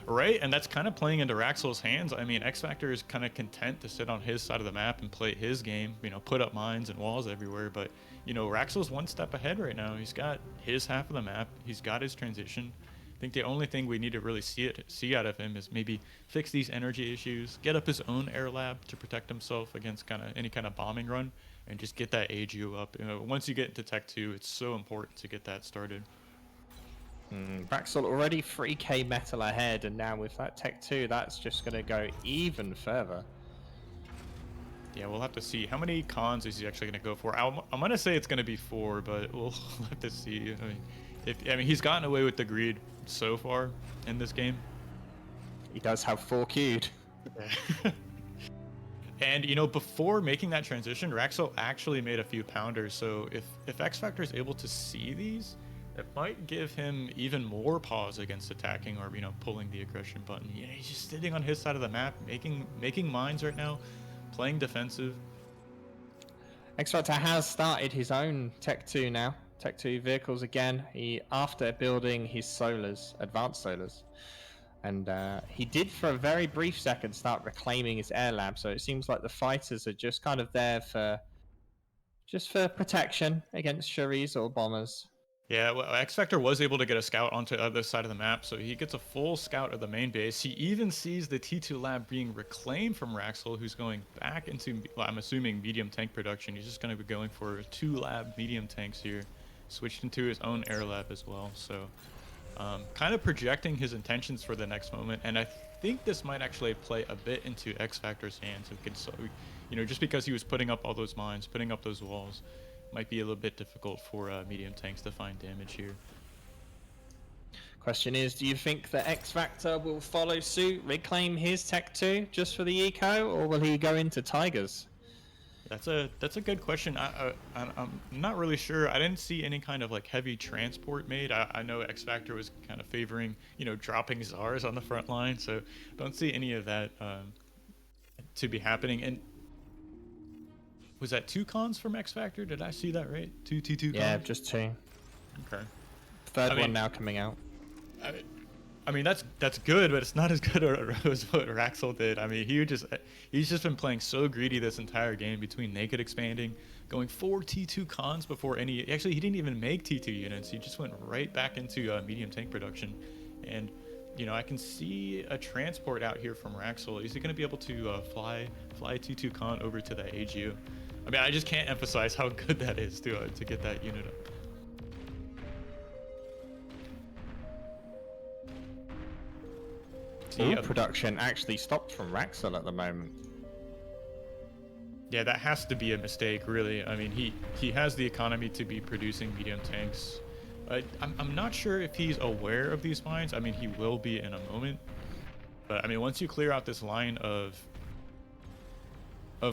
[SPEAKER 4] Right, and that's kind of playing into Wraxell's hands. I mean, xFactor is kind of content to sit on his side of the map and play his game, you know, put up mines and walls everywhere. But, you know, Wraxell's one step ahead right now. He's got his half of the map. He's got his transition. I think the only thing we need to really see out of him is maybe fix these energy issues, get up his own air lab to protect himself against kind of any kind of bombing run, and just get that AGU up. You know, once you get into Tech 2, it's so important to get that started.
[SPEAKER 5] Wraxell already 3k metal ahead, and now with that Tech 2, that's just going to go even further.
[SPEAKER 4] Yeah, we'll have to see. How many cons is he actually going to go for? I'm going to say it's going to be 4, but we'll have to see. I mean, he's gotten away with the greed so far in this game.
[SPEAKER 5] He does have 4 queued.
[SPEAKER 4] And, you know, before making that transition, Wraxell actually made a few pounders. So if xFactor is able to see these, it might give him even more pause against attacking or, you know, pulling the aggression button. You know, he's just sitting on his side of the map, making mines right now, playing defensive.
[SPEAKER 5] xFactor has started his own Tech 2 now. Tech 2 vehicles again. After building his solars, advanced solars. And he did for a very brief second start reclaiming his air lab. So it seems like the fighters are just kind of there for protection against Shuris or bombers.
[SPEAKER 4] Yeah, well, xFactor was able to get a scout onto the other side of the map, so he gets a full scout of the main base. He even sees the T2 lab being reclaimed from Wraxell, who's going back into, well, I'm assuming medium tank production. He's just going to be going for 2 lab medium tanks here, switched into his own air lab as well. So kind of projecting his intentions for the next moment, and I think this might actually play a bit into xFactor's hands. So, you know, just because he was putting up all those mines, putting up those walls, might be a little bit difficult for medium tanks to find damage here.
[SPEAKER 5] Question is, do you think that xFactor will follow suit, reclaim his Tech 2 just for the eco, or will he go into Tigers?
[SPEAKER 4] That's a good question. I'm not really sure. I didn't see any kind of like heavy transport made. I know xFactor was kind of favoring, you know, dropping Zars on the front line, so don't see any of that to be happening. And was that 2 cons from xFactor? Did I see that right? 2 T2 cons?
[SPEAKER 5] Yeah, just 2.
[SPEAKER 4] Okay.
[SPEAKER 5] Third one now coming out.
[SPEAKER 4] I mean that's good, but it's not as good as what Wraxell did. I mean, he's just been playing so greedy this entire game between naked expanding, going 4 T2 cons before any. Actually, he didn't even make T2 units. He just went right back into medium tank production, and you know, I can see a transport out here from Wraxell. Is he going to be able to fly T2 con over to that AGU? I mean, I just can't emphasize how good that is to get that unit up.
[SPEAKER 5] Production actually stopped from Wraxell at the moment.
[SPEAKER 4] Yeah, that has to be a mistake, really. I mean, he has the economy to be producing medium tanks. I'm not sure if he's aware of these mines. I mean, he will be in a moment. But I mean, once you clear out this line of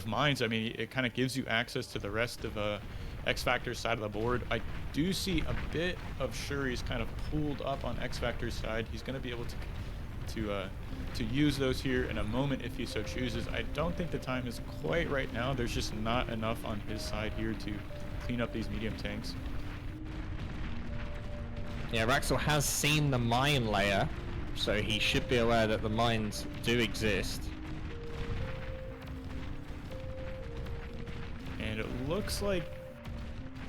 [SPEAKER 4] mines, I mean, it kind of gives you access to the rest of xFactor's side of the board. I do see a bit of Shuris kind of pulled up on xFactor's side. He's going to be able to use those here in a moment if he so chooses. I don't think the time is quite right now. There's just not enough on his side here to clean up these medium tanks.
[SPEAKER 5] Yeah, Wraxell has seen the mine layer, so he should be aware that the mines do exist.
[SPEAKER 4] And it looks like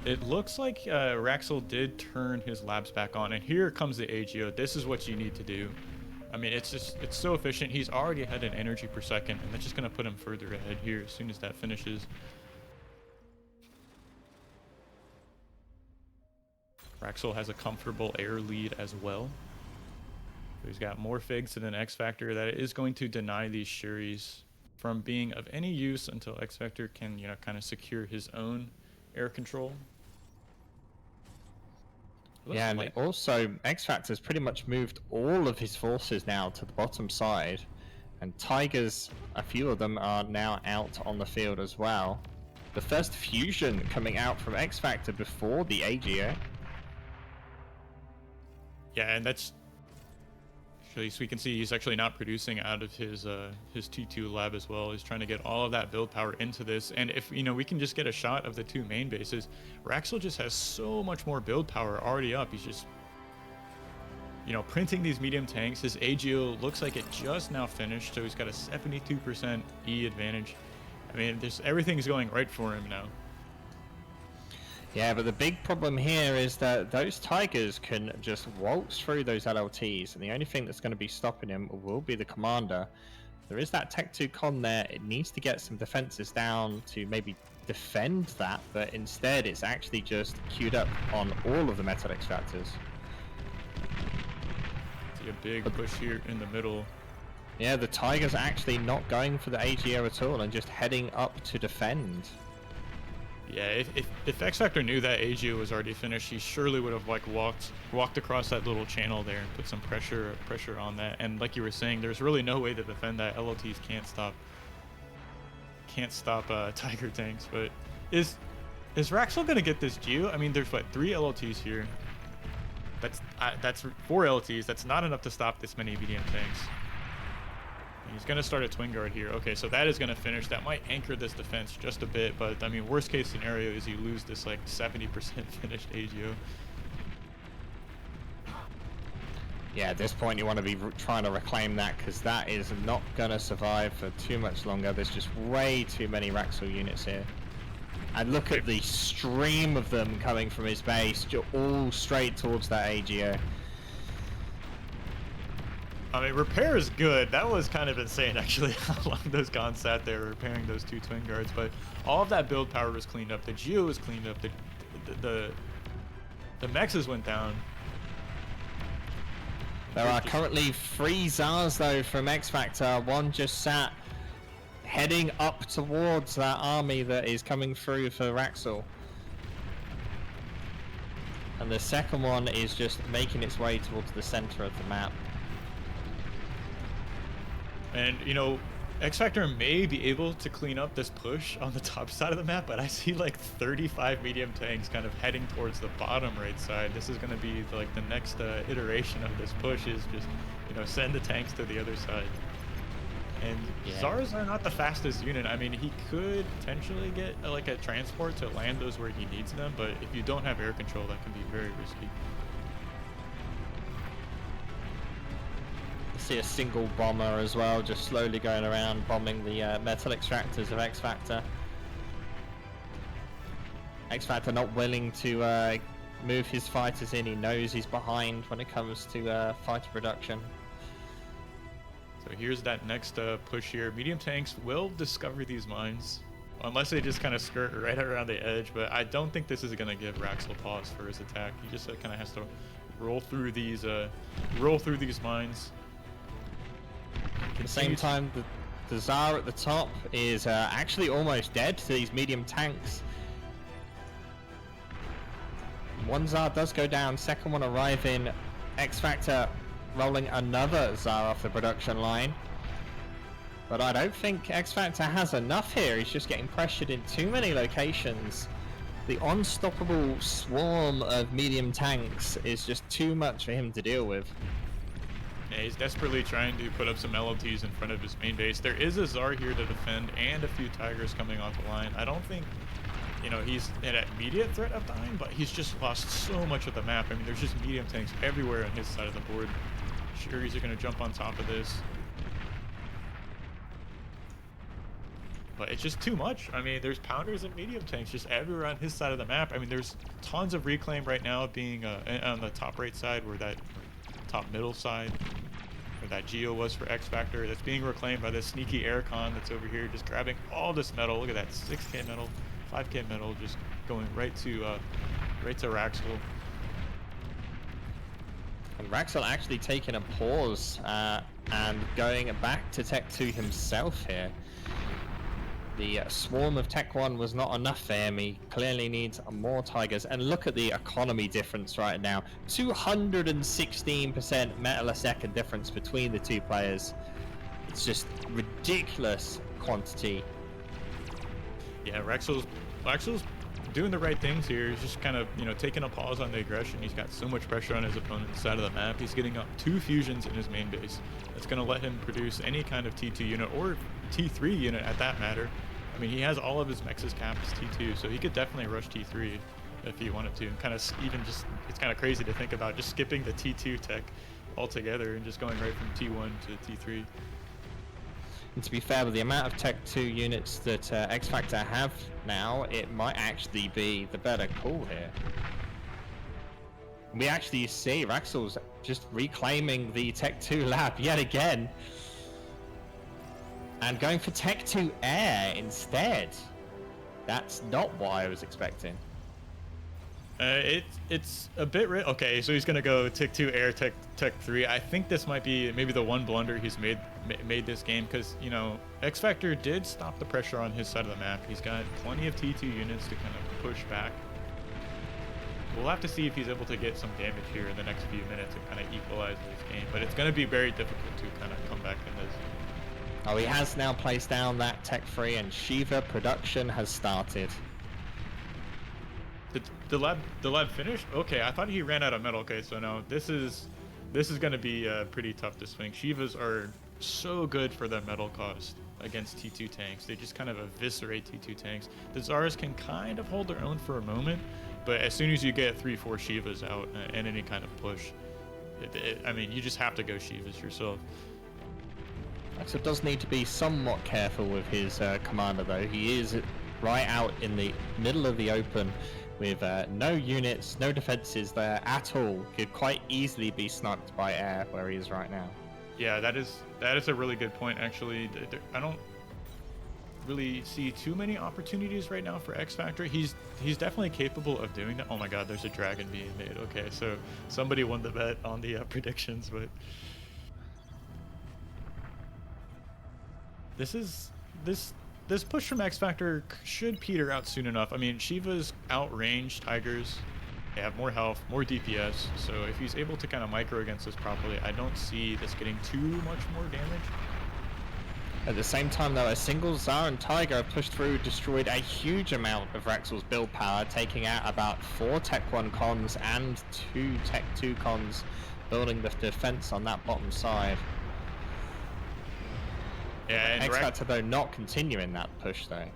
[SPEAKER 4] Wraxell did turn his labs back on, and here comes the AGO. This is what you need to do. I mean, it's so efficient. He's already ahead in energy per second, and that's just going to put him further ahead here as soon as that finishes. Wraxell has a comfortable air lead as well. So he's got more figs than xFactor. That is going to deny these Shuris from being of any use until xFactor can, you know, kind of secure his own air control.
[SPEAKER 5] Yeah, and also xFactor's pretty much moved all of his forces now to the bottom side, and Tigers, a few of them are now out on the field as well. The first fusion coming out from xFactor before the AGO.
[SPEAKER 4] Yeah, and that's actually, so we can see he's actually not producing out of his T2 lab as well. He's trying to get all of that build power into this, and if, you know, we can just get a shot of the 2 main bases, Wraxell just has so much more build power already up. He's just you know, printing these medium tanks. His AGO looks like it just now finished, so he's got a 72% E advantage. I mean, everything's going right for him now.
[SPEAKER 5] Yeah, but the big problem here is that those Tigers can just waltz through those LLTs, and the only thing that's going to be stopping him will be the commander. There is that Tech 2 con there. It needs to get some defenses down to maybe defend that, but instead it's actually just queued up on all of the metal extractors.
[SPEAKER 4] See a big push here in the middle.
[SPEAKER 5] Yeah, the Tigers are actually not going for the AGO at all and just heading up to defend.
[SPEAKER 4] Yeah, if xFactor knew that AGO was already finished, he surely would have like walked across that little channel there and put some pressure on that. And like you were saying, there's really no way to defend that. LLTs can't stop Tiger tanks. But is Wraxell gonna get this Geo? I mean, there's what, 3 LLTs here. That's 4 LLTs. That's not enough to stop this many medium tanks. He's going to start a twin guard here. Okay, so that is going to finish. That might anchor this defense just a bit, but I mean, worst case scenario is you lose this like 70% finished AGO.
[SPEAKER 5] Yeah, at this point you want to be trying to reclaim that, because that is not going to survive for too much longer. There's just way too many Wraxell units here. And look at the stream of them coming from his base, all straight towards that AGO.
[SPEAKER 4] I mean, repair is good. That was kind of insane, actually, how long those Gons sat there repairing those 2 twin guards. But all of that build power was cleaned up. The Geo was cleaned up. The Mexes went down.
[SPEAKER 5] There are currently 3 Zars, though, from xFactor. One just sat heading up towards that army that is coming through for Wraxell. And the second one is just making its way towards the center of the map.
[SPEAKER 4] And, you know, xFactor may be able to clean up this push on the top side of the map, but I see like 35 medium tanks kind of heading towards the bottom right side. This is going to be like the next iteration of this push is just, you know, send the tanks to the other side. And yeah. Zars are not the fastest unit. I mean, he could potentially get like a transport to land those where he needs them, but if you don't have air control, that can be very risky.
[SPEAKER 5] See a single bomber as well, just slowly going around bombing the metal extractors of xFactor. xFactor not willing to move his fighters in. He knows he's behind when it comes to fighter production.
[SPEAKER 4] So here's that next push here. Medium tanks will discover these mines, unless they just kind of skirt right around the edge, but I don't think this is going to give Wraxell pause for his attack. He just kind of has to roll through these mines.
[SPEAKER 5] At the same time, the Zar at the top is actually almost dead to these medium tanks. One Zar does go down, second one arriving. xFactor rolling another Zar off the production line. But I don't think xFactor has enough here. He's just getting pressured in too many locations. The unstoppable swarm of medium tanks is just too much for him to deal with.
[SPEAKER 4] Yeah, he's desperately trying to put up some LLTs in front of his main base. There is a Zar here to defend and a few Tigers coming off the line. I don't think, you know, he's at immediate threat of dying, but he's just lost so much of the map. I mean, there's just medium tanks everywhere on his side of the board. Shuris are going to jump on top of this. But it's just too much. I mean, there's pounders and medium tanks just everywhere on his side of the map. I mean, there's tons of reclaim right now being on the top right side, where that top middle side, where that Geo was for xFactor, that's being reclaimed by this sneaky aircon that's over here, just grabbing all this metal. Look at that, 6k metal, 5k metal, just going right to Wraxell.
[SPEAKER 5] And Wraxell actually taking a pause and going back to Tech 2 himself here. The swarm of Tech 1 was not enough for him. He clearly needs more Tigers. And look at the economy difference right now. 216% metal a second difference between the two players. It's just ridiculous quantity.
[SPEAKER 4] Yeah, Wraxell's doing the right things here. He's just kind of, you know, taking a pause on the aggression. He's got so much pressure on his opponent's side of the map. He's getting up 2 fusions in his main base. That's going to let him produce any kind of T2 unit or T3 unit at that matter. I mean, he has all of his mexes capped as T2, so he could definitely rush T3 if he wanted to. And kind of even just, it's kind of crazy to think about just skipping the T2 tech altogether and just going right from T1 to T3.
[SPEAKER 5] And to be fair, with the amount of Tech 2 units that xFactor have now, it might actually be the better call here. We actually see Wraxell's just reclaiming the Tech 2 lab yet again. And going for Tech 2 Air instead. That's not what I was expecting.
[SPEAKER 4] It's a bit okay, so he's gonna go Tech 2 Air, Tech 3. I think this might be maybe the one blunder he's made this game, because you know xFactor did stop the pressure on his side of the map. He's got plenty of T2 units to kind of push back. We'll have to see if he's able to get some damage here in the next few minutes and kind of equalize this game, but it's going to be very difficult to kind of come back in this.
[SPEAKER 5] Oh, he has now placed down that Tech 3 and Shiva production has started.
[SPEAKER 4] The lab finished? Okay, I thought he ran out of metal. Okay, so no, this is going to be pretty tough to swing. Shivas are so good for their metal cost against T2 tanks. They just kind of eviscerate T2 tanks. The Zars can kind of hold their own for a moment, but as soon as you get 3-4 Shivas out and any kind of push, I mean, you just have to go Shivas yourself.
[SPEAKER 5] So does need to be somewhat careful with his commander though. He is right out in the middle of the open with no units, no defenses there at all. Could quite easily be sniped by air where he is right now.
[SPEAKER 4] Yeah, that is a really good point actually. I don't really see too many opportunities right now for xFactor. He's definitely capable of doing that. Oh my god, there's a dragon being made. Okay, so somebody won the bet on the predictions, but this push from xFactor should peter out soon enough. I mean, Shiva's outrange Tigers. They have more health, more DPS, so if he's able to kind of micro against this properly, I don't see this getting too much more damage.
[SPEAKER 5] At the same time though, a single Zar and Tiger have pushed through, destroyed a huge amount of Wraxell's build power, taking out about 4 Tech 1 cons and 2 Tech 2 cons, building the defense on that bottom side.
[SPEAKER 4] Yeah, and
[SPEAKER 5] xFactor though not continuing that push though.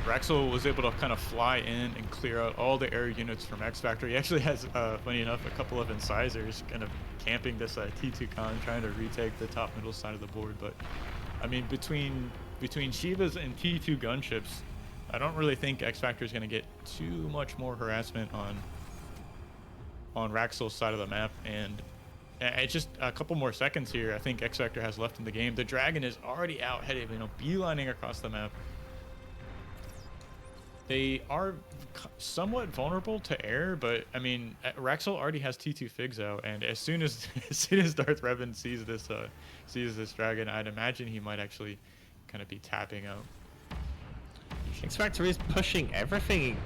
[SPEAKER 4] Wraxell was able to kind of fly in and clear out all the air units from xFactor. He actually has, funny enough, a couple of incisors kind of camping this T2 con, trying to retake the top middle side of the board. But I mean, between Shivas and T2 gunships, I don't really think xFactor is going to get too much more harassment on Wraxell's side of the map. And it's just a couple more seconds here I think xFactor has left in the game. The dragon is already out headed, beelining across the map. They are somewhat vulnerable to air, but I mean, Wraxell already has T2 figs out, and as soon as Darth Revan sees this dragon, I'd imagine he might actually kind of be tapping out.
[SPEAKER 5] xFactor is pushing everything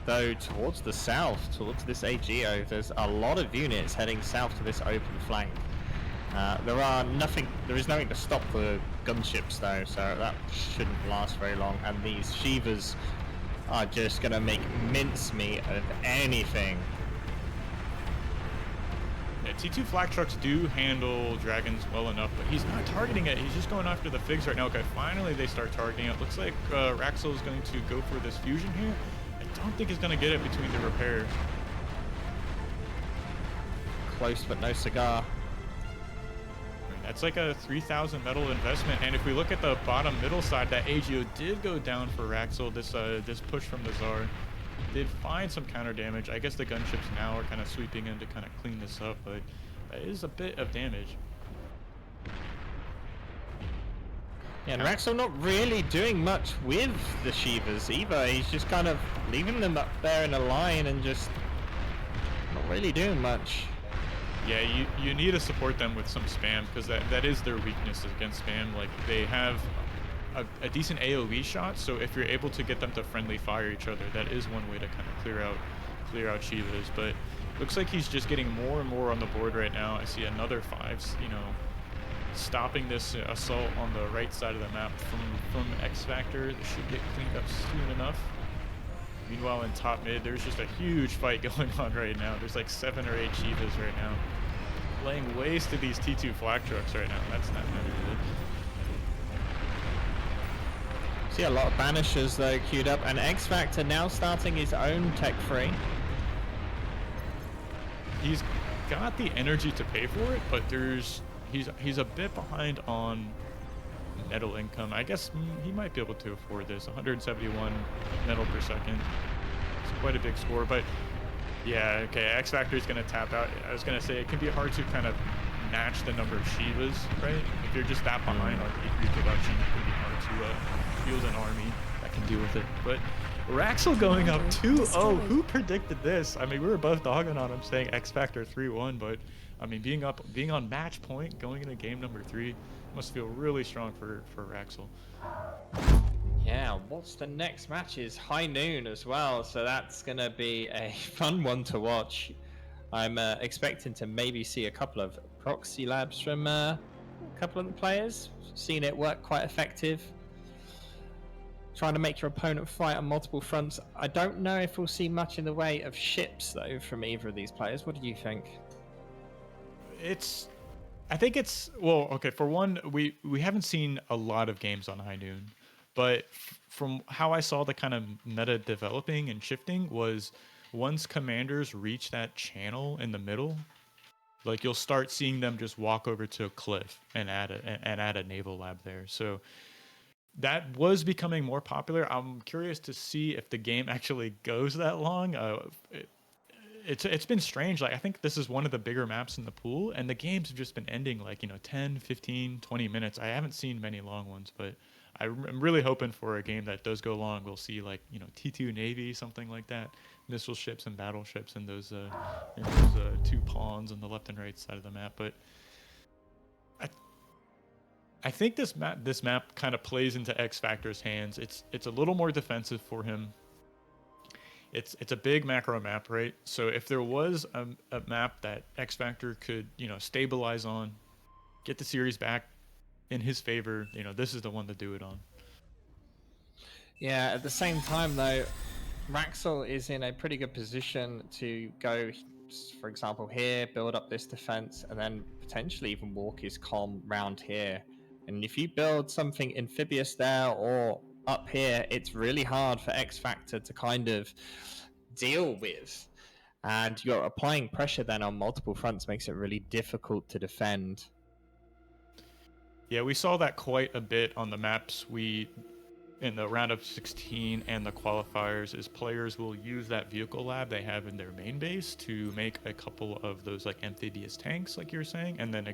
[SPEAKER 5] though towards the south, towards this AGO. There's a lot of units heading south to this open flank. There is nothing to stop the gunships though, so that shouldn't last very long. And these Shivas are just gonna make mincemeat of anything.
[SPEAKER 4] Yeah, T2 flak trucks do handle dragons well enough, but he's not targeting it. He's just going after the figs right now. Okay, finally they start targeting it. Looks like Wraxell is going to go for this fusion here. I don't think he's gonna get it between the repairs.
[SPEAKER 5] Close but no cigar.
[SPEAKER 4] That's like a 3,000 metal investment, and if we look at the bottom middle side, that AGO did go down for Wraxell. This push from the Zar did find some counter damage. I guess the gunships now are kind of sweeping in to kind of clean this up, but that is a bit of damage.
[SPEAKER 5] Yeah, and Wraxell not really doing much with the Shivas either. He's just kind of leaving them up there in a line and just not really doing much.
[SPEAKER 4] Yeah, you need to support them with some spam, because that is their weakness against spam. Like, they have a decent AoE shot, so if you're able to get them to friendly fire each other, that is one way to kind of clear out Shivas. But looks like he's just getting more and more on the board right now. I see another 5, stopping this assault on the right side of the map from xFactor. This should get cleaned up soon enough. Meanwhile, in top mid, there's just a huge fight going on right now. There's like 7 or 8 Shivas right now, laying waste to these T2 flak trucks right now. That's not very good.
[SPEAKER 5] See a lot of banishers though queued up, and xFactor now starting his own Tech 3.
[SPEAKER 4] got the energy to pay for it, but he's a bit behind on metal income. I guess he might be able to afford this. 171 metal per second. It's quite a big score, but yeah, okay, XFactor is going to tap out. I was going to say it can be hard to kind of match the number of Shivas, right? If you're just that behind on E3 production, it can be hard to field an army that can deal with it. But Wraxell going up 2-0. Who predicted this? I mean, we were both dogging on him saying xFactor 3-1, but I mean, being on match point, going into game number 3, must feel really strong for Wraxell.
[SPEAKER 5] Yeah, what's the next match is high noon as well, so that's gonna be a fun one to watch. I'm expecting to maybe see a couple of proxy labs from a couple of the players. Seen it work quite effective. Trying to make your opponent fight on multiple fronts. I don't know if we'll see much in the way of ships though from either of these players. What do you think?
[SPEAKER 4] I think it's, well, okay, for one, we haven't seen a lot of games on high noon, but from how I saw the kind of meta developing and shifting was once commanders reach that channel in the middle, like you'll start seeing them just walk over to a cliff and add a naval lab there. So that was becoming more popular. I'm curious to see if the game actually goes that long. It's been strange. Like, I think this is one of the bigger maps in the pool, and the games have just been ending like, 10, 15, 20 minutes. I haven't seen many long ones, but I'm really hoping for a game that does go long. We'll see like, T2 Navy, something like that, missile ships and battleships, and those two pawns on the left and right side of the map. But I think this map kind of plays into xFactor's hands. It's a little more defensive for him. It's a big macro map, right? So if there was a map that xFactor could, stabilize on, get the series back in his favor, this is the one to do it on.
[SPEAKER 5] Yeah, at the same time though, Wraxell is in a pretty good position to go, for example, here, build up this defense, and then potentially even walk his comm round here. And if you build something amphibious there or up here, it's really hard for xFactor to kind of deal with. And you're applying pressure then on multiple fronts, makes it really difficult to defend.
[SPEAKER 4] Yeah, we saw that quite a bit on the maps in the round of 16 and the qualifiers, is players will use that vehicle lab they have in their main base to make a couple of those like amphibious tanks, like you were saying, and then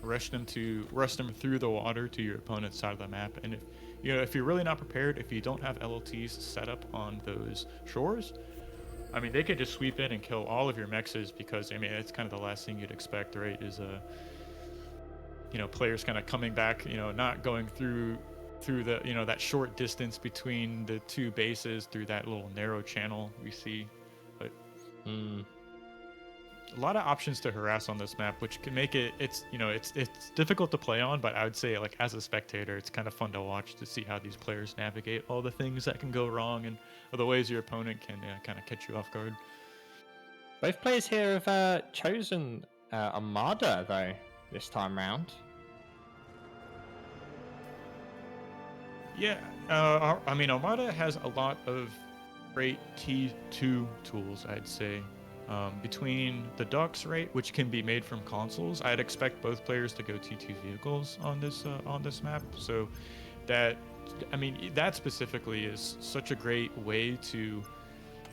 [SPEAKER 4] rush them through the water to your opponent's side of the map. And if you're really not prepared, if you don't have LLTs set up on those shores, I mean, they could just sweep in and kill all of your mexes, because I mean, it's kind of the last thing you'd expect, right? Is players kind of coming back, not going through the that short distance between the two bases through that little narrow channel we see. But a lot of options to harass on this map, which can make it's difficult to play on, but I would say, like, as a spectator, it's kind of fun to watch to see how these players navigate all the things that can go wrong and the ways your opponent can kind of catch you off guard.
[SPEAKER 5] Both players here have chosen Armada though this time round.
[SPEAKER 4] Yeah, I mean, Armada has a lot of great T2 tools, I'd say. Between the ducks, right, which can be made from consoles, I'd expect both players to go T2 vehicles on this map. So that specifically is such a great way to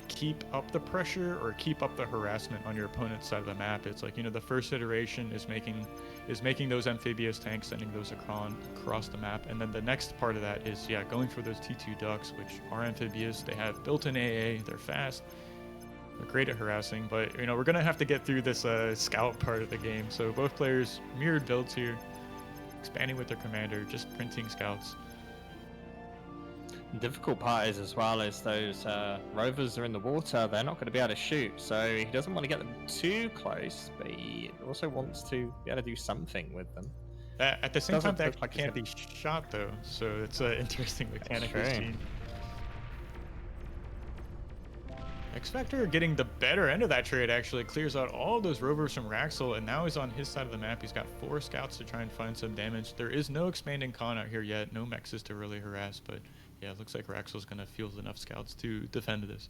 [SPEAKER 4] keep up the pressure or keep up the harassment on your opponent's side of the map. It's like, the first iteration is making those amphibious tanks, sending those across the map, and then the next part of that is going for those T2 ducks, which are amphibious. They have built-in AA, they're fast, they're great at harassing. But we're gonna have to get through this scout part of the game. So both players mirrored builds here, expanding with their commander, just printing scouts.
[SPEAKER 5] The difficult part is, as well, as those rovers are in the water, they're not going to be able to shoot, so he doesn't want to get them too close, but he also wants to be able to do something with them.
[SPEAKER 4] At the same time, they
[SPEAKER 5] like
[SPEAKER 4] can't be shot though, so it's an interesting mechanic we've seen. xFactor getting the better end of that trade, actually clears out all those rovers from Wraxell, and now he's on his side of the map. He's got 4 scouts to try and find some damage. There is no expanding con out here yet, no mexes to really harass, but yeah, it looks like Wraxell's going to field enough scouts to defend this.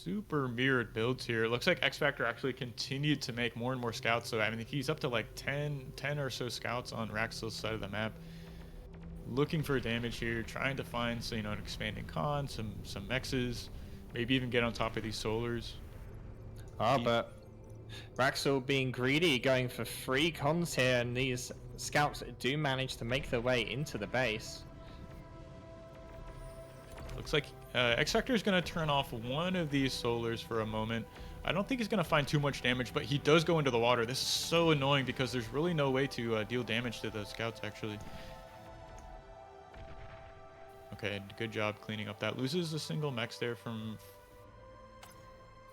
[SPEAKER 4] super mirrored builds here. It looks like xFactor actually continued to make more and more scouts. So, I mean, he's up to like 10 or so scouts on Wraxell's side of the map. Looking for damage here, trying to find, so, you know, an expanding con, some mexes, maybe even get on top of these solars.
[SPEAKER 5] But Wraxell being greedy, going for 3 cons here, and these scouts do manage to make their way into the base.
[SPEAKER 4] Looks like xFactor is going to turn off one of these solars for a moment. I don't think he's going to find too much damage, but he does go into the water. This is so annoying because there's really no way to deal damage to the scouts, actually. Okay, good job cleaning up that. Loses a single mech there from...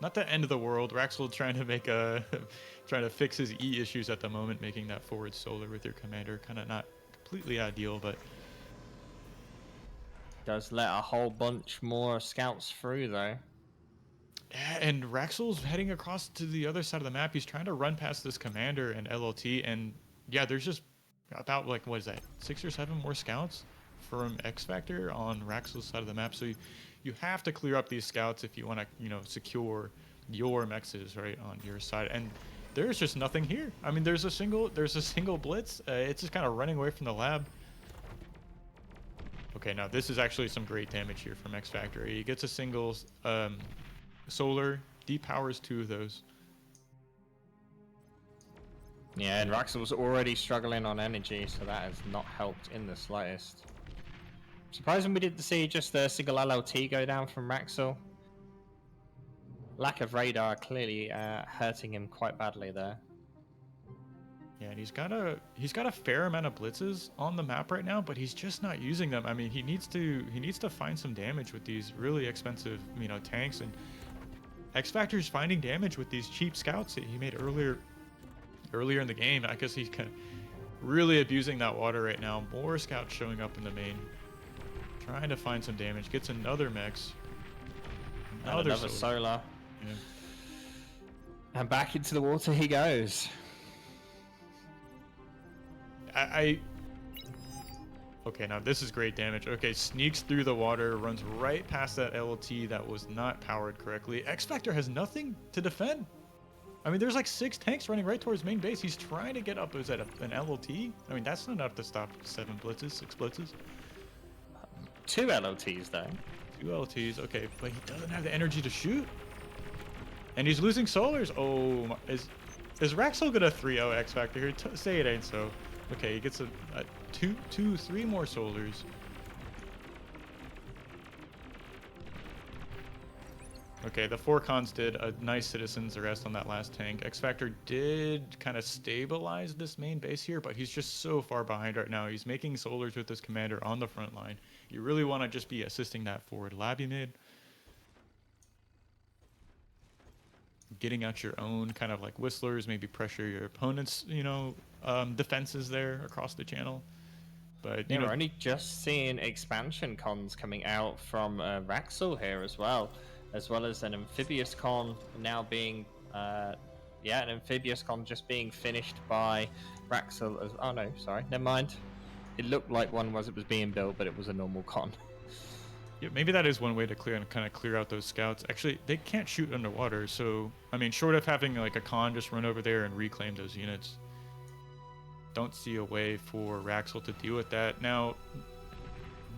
[SPEAKER 4] Not the end of the world. Wraxell trying to make a... trying to fix his E issues at the moment, making that forward solar with your commander. Kind of not completely ideal, but...
[SPEAKER 5] Does let a whole bunch more scouts through, though.
[SPEAKER 4] Yeah, and Wraxell's heading across to the other side of the map. He's trying to run past this commander and LLT, and yeah, there's just about, like, what is that, 6 or 7 more scouts from xFactor on Wraxell's side of the map. So you have to clear up these scouts if you want to, you know, secure your mexes right on your side. And there's just nothing here. I mean, there's a single blitz. It's just kind of running away from the lab. Okay, now this is actually some great damage here from xFactor. He gets a single solar, depowers 2 of those.
[SPEAKER 5] Yeah, and Wraxell was already struggling on energy, so that has not helped in the slightest. Surprising we didn't see just a single LLT go down from Wraxell. Lack of radar clearly hurting him quite badly there.
[SPEAKER 4] Yeah, and he's got a fair amount of blitzes on the map right now, but he's just not using them. I mean, he needs to find some damage with these really expensive, you know, tanks, and xFactor's finding damage with these cheap scouts that he made earlier in the game. I guess he's kind of really abusing that water right now. More scouts showing up in the main, trying to find some damage. Gets another mex.
[SPEAKER 5] Another solar.
[SPEAKER 4] Yeah.
[SPEAKER 5] And back into the water he goes.
[SPEAKER 4] Okay, now this is great damage. Okay, sneaks through the water, runs right past that LLT that was not powered correctly. xFactor has nothing to defend. I mean, there's like 6 tanks running right towards main base. He's trying to get up. Is that an LLT? I mean, that's not enough to stop 6 blitzes.
[SPEAKER 5] 2 LLTs though.
[SPEAKER 4] 2 LLTs, okay, but he doesn't have the energy to shoot. And he's losing solars. Oh, is Wraxell gonna 3-0 xFactor here? Say it ain't so. Okay, he gets a 3 more solars. Okay, the 4 cons did a nice citizen's arrest on that last tank. xFactor did kind of stabilize this main base here, but he's just so far behind right now. He's making solars with this commander on the front line. You really want to just be assisting that forward lab you made. Getting out your own kind of like whistlers, maybe pressure your opponent's, you know, defenses there across the channel. But you know,
[SPEAKER 5] we're only just seeing expansion cons coming out from Wraxell here as well as an amphibious con now being, an amphibious con just being finished by Wraxell. Oh no, sorry, never mind. It looked like one was being built, but it was a normal con.
[SPEAKER 4] Yeah, maybe that is one way to clear out those scouts. Actually, they can't shoot underwater, so I mean, short of having like a con just run over there and reclaim those units, don't see a way for Wraxell to deal with that. Now,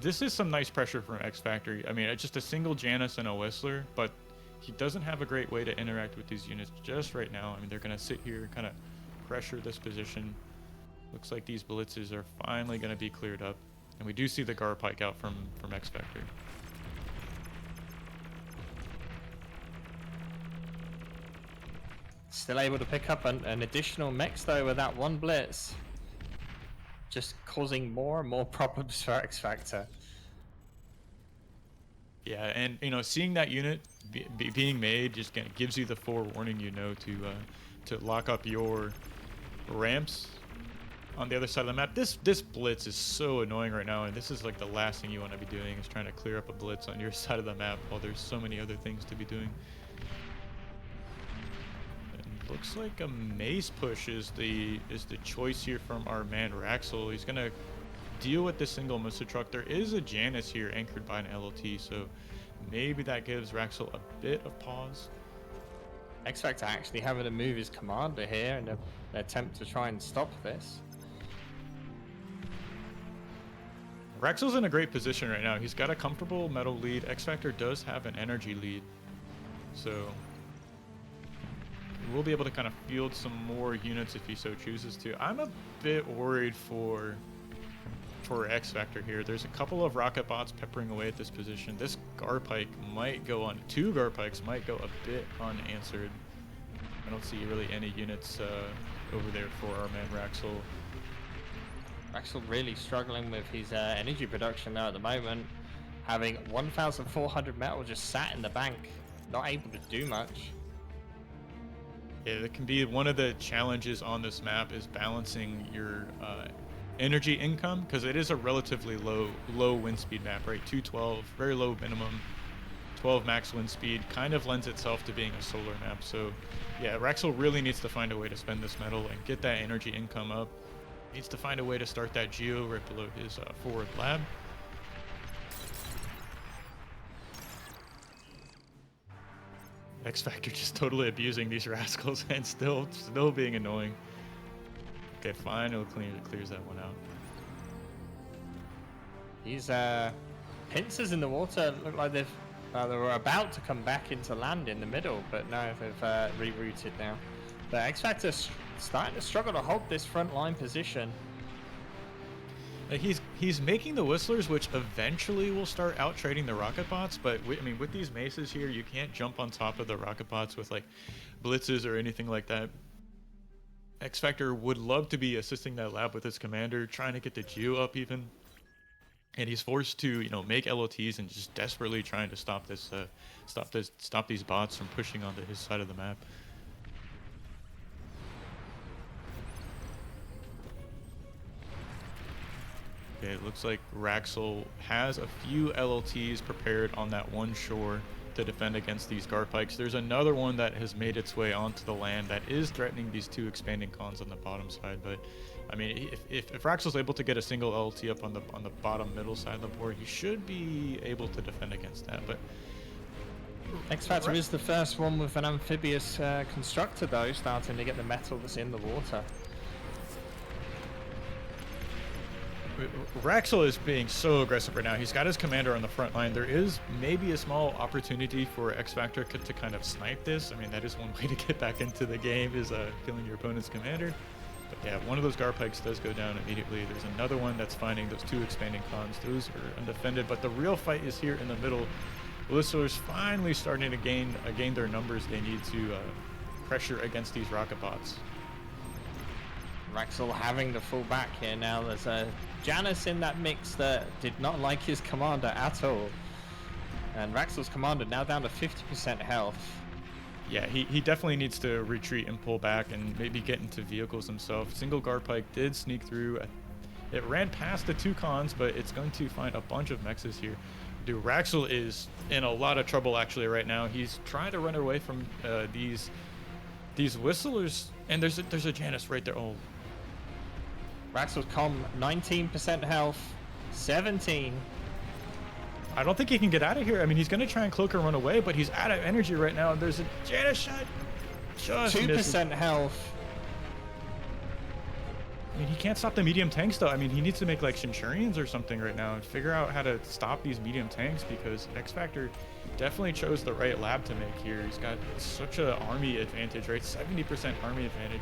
[SPEAKER 4] this is some nice pressure from xFactor. I mean, it's just a single Janus and a Whistler, but he doesn't have a great way to interact with these units just right now. I mean, they're going to sit here and kind of pressure this position. Looks like these blitzes are finally going to be cleared up. And we do see the Gar Pike out from xFactor.
[SPEAKER 5] Still able to pick up an additional mech though with that one blitz. Just causing more and more problems for xFactor.
[SPEAKER 4] Yeah, and you know, seeing that unit being made just gives you the forewarning, you know, to lock up your ramps on the other side of the map. This blitz is so annoying right now, and this is like the last thing you want to be doing is trying to clear up a blitz on your side of the map while there's so many other things to be doing. And looks like a mace push is the choice here from our man Wraxell. He's gonna deal with this single missile truck. There is a Janus here anchored by an LLT, so maybe that gives Wraxell a bit of pause.
[SPEAKER 5] xFactor actually having to move his commander here in an attempt to try and stop this.
[SPEAKER 4] Wraxell's in a great position right now. He's got a comfortable metal lead. xFactor does have an energy lead. So we'll be able to kind of field some more units if he so chooses to. I'm a bit worried for xFactor here. There's a couple of rocket bots peppering away at this position. This Garpike might go on. 2 Garpikes might go a bit unanswered. I don't see really any units over there for our man Wraxell.
[SPEAKER 5] Wraxell really struggling with his energy production now at the moment, having 1,400 metal just sat in the bank, not able to do much.
[SPEAKER 4] Yeah, it can be one of the challenges on this map is balancing your energy income, because it is a relatively low wind speed map, right? 212, very low minimum, 12 max wind speed, kind of lends itself to being a solar map. So yeah, Wraxell really needs to find a way to spend this metal and get that energy income up. Needs to find a way to start that geo right below his forward lab. xFactor just totally abusing these rascals and still being annoying. Okay, fine, it clears that one out.
[SPEAKER 5] These pincers in the water look like they were about to come back into land in the middle, but no, they've rerouted now. But xFactor's starting to struggle to hold this front line position.
[SPEAKER 4] He's making the whistlers, which eventually will start out trading the rocket bots. But I mean, with these maces here, you can't jump on top of the rocket bots with like blitzes or anything like that. xFactor would love to be assisting that lab with his commander, trying to get the geo up even, and he's forced to make LOTs and just desperately trying to stop these bots from pushing onto his side of the map. Okay, it looks like Wraxell has a few LLTs prepared on that one shore to defend against these Garpikes. There's another one that has made its way onto the land that is threatening these 2 expanding cons on the bottom side. But I mean, if Wraxell's able to get a single LLT up on the bottom middle side of the board, he should be able to defend against that. But
[SPEAKER 5] xFactor is the first one with an amphibious constructor though, starting to get the metal that's in the water.
[SPEAKER 4] Wraxell is being so aggressive right now. He's got his commander on the front line. There is maybe a small opportunity for xFactor to kind of snipe this. I mean, that is one way to get back into the game, is killing your opponent's commander. But yeah, one of those Garpikes does go down immediately. There's another one that's finding those 2 expanding cons. Those are undefended, but the real fight is here in the middle. Whistlers finally starting to gain their numbers they need to pressure against these rocket bots.
[SPEAKER 5] Wraxell having to fall back here now. There's a Canis in that mix that did not like his commander at all. And Wraxell's commander now down to 50% health.
[SPEAKER 4] Yeah, he definitely needs to retreat and pull back and maybe get into vehicles himself. Single Garpike did sneak through. It ran past the 2 cons, but it's going to find a bunch of mexes here. Dude, Wraxell is in a lot of trouble actually right now. He's trying to run away from these whistlers, and there's a Canis right there. Oh.
[SPEAKER 5] Wraxell's com 19% health, 17.
[SPEAKER 4] I don't think he can get out of here. I mean, he's going to try and cloak and run away, but he's out of energy right now. There's a Canis shot. Just
[SPEAKER 5] 2% health.
[SPEAKER 4] I mean, he can't stop the medium tanks, though. I mean, he needs to make, like, Centurions or something right now and figure out how to stop these medium tanks, because xFactor definitely chose the right lab to make here. He's got such an army advantage, right? 70% army advantage.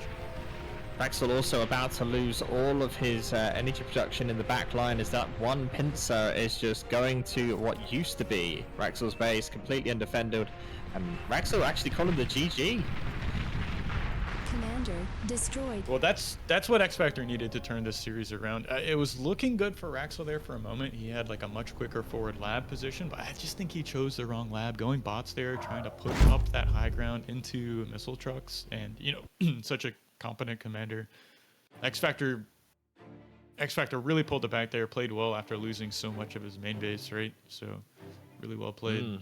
[SPEAKER 5] Wraxell also about to lose all of his energy production in the back line, as that one pincer is just going to what used to be Wraxell's base, completely undefended. And Wraxell actually calling the GG.
[SPEAKER 6] Commander destroyed.
[SPEAKER 4] Well, that's what xFactor needed to turn this series around. It was looking good for Wraxell there for a moment. He had like a much quicker forward lab position, but I just think he chose the wrong lab. Going bots there, trying to push up that high ground into missile trucks, and such a competent commander. xFactor really pulled it back there, played well after losing so much of his main base, right? So really well played.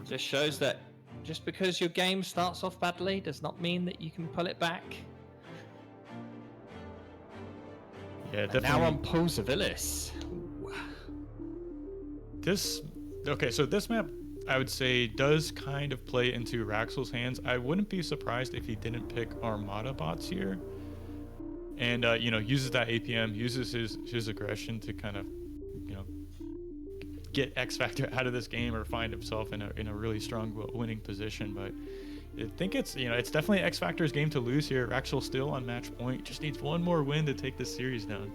[SPEAKER 5] Just shows that just because your game starts off badly does not mean that you can pull it back.
[SPEAKER 4] Yeah, definitely.
[SPEAKER 5] Now on Pools of Illis.
[SPEAKER 4] This Okay, so this map, I would say, does kind of play into Wraxell's hands. I wouldn't be surprised if he didn't pick Armada bots here. And, you know, uses that APM, uses his aggression to kind of, you know, get xFactor out of this game or find himself in a really strong winning position. But I think it's, you know, it's definitely xFactor's game to lose here. Wraxell still on match point, just needs one more win to take this series down.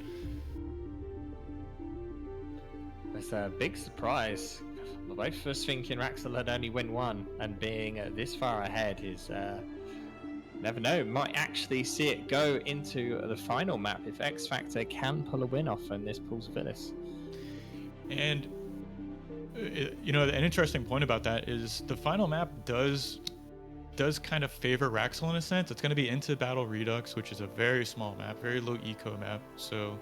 [SPEAKER 5] It's a big surprise. Both of us thinking Wraxell had only win one, and being this far ahead is, never know, might actually see it go into the final map if xFactor can pull a win off in this Pools of Illis.
[SPEAKER 4] And, you know, an interesting point about that is the final map does kind of favor Wraxell in a sense. It's going to be into Battle Redux, which is a very small map, very low eco map, so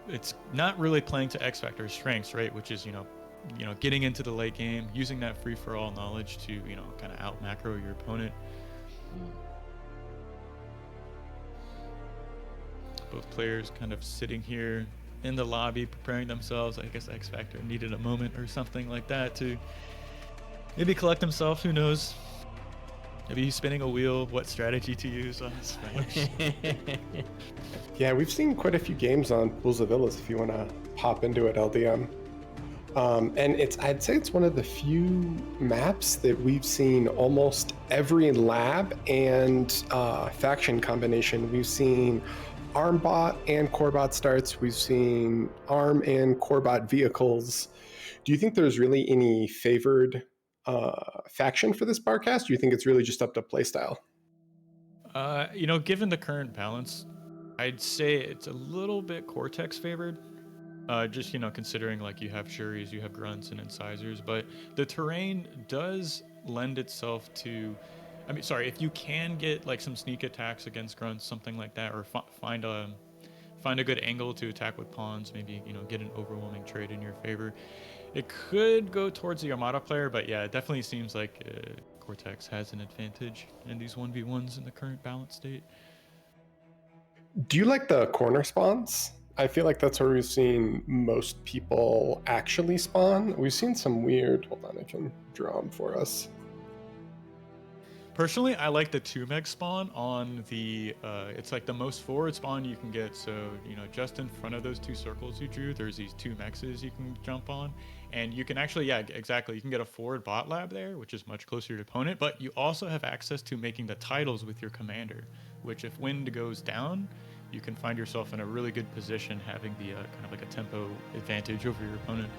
[SPEAKER 4] it's not really playing to xFactor's strengths, right? Which is, you know, getting into the late game, using that free-for-all knowledge to, you know, kind of out macro your opponent. Both players kind of sitting here in the lobby preparing themselves. I guess xFactor needed a moment or something like that to maybe collect himself. Who knows? Maybe he's spinning a wheel, what strategy to use on this match.
[SPEAKER 1] Yeah, we've seen quite a few games on Pools of Illis if you want to pop into it, LDM. And I'd say it's one of the few maps that we've seen almost every lab and faction combination. We've seen ARMbot and CoreBot starts. We've seen ARM and CoreBot vehicles. Do you think there's really any favored faction for this barcast? Do you think it's really just up to playstyle?
[SPEAKER 4] You know, given the current balance, I'd say it's a little bit Cortex favored. Just, you know, considering like you have Shuris, you have Grunts and Incisors, but the terrain does lend itself to, I mean, sorry, if you can get like some sneak attacks against Grunts, something like that, or find a good angle to attack with pawns, maybe, you know, get an overwhelming trade in your favor. It could go towards the Armada player, but yeah, it definitely seems like Cortex has an advantage in these 1v1s in the current balance state.
[SPEAKER 1] Do you like the corner spawns? I feel like that's where we've seen most people actually spawn. We've seen some weird, hold on, I can draw them for us.
[SPEAKER 4] Personally, I like the 2-meg spawn on the, it's like the most forward spawn you can get. So, you know, just in front of those 2 circles you drew, there's these 2 mexes you can jump on. And you can actually, yeah, exactly. You can get a forward bot lab there, which is much closer to your opponent. But you also have access to making the titles with your commander, which if wind goes down, you can find yourself in a really good position having the kind of like a tempo advantage over your opponent,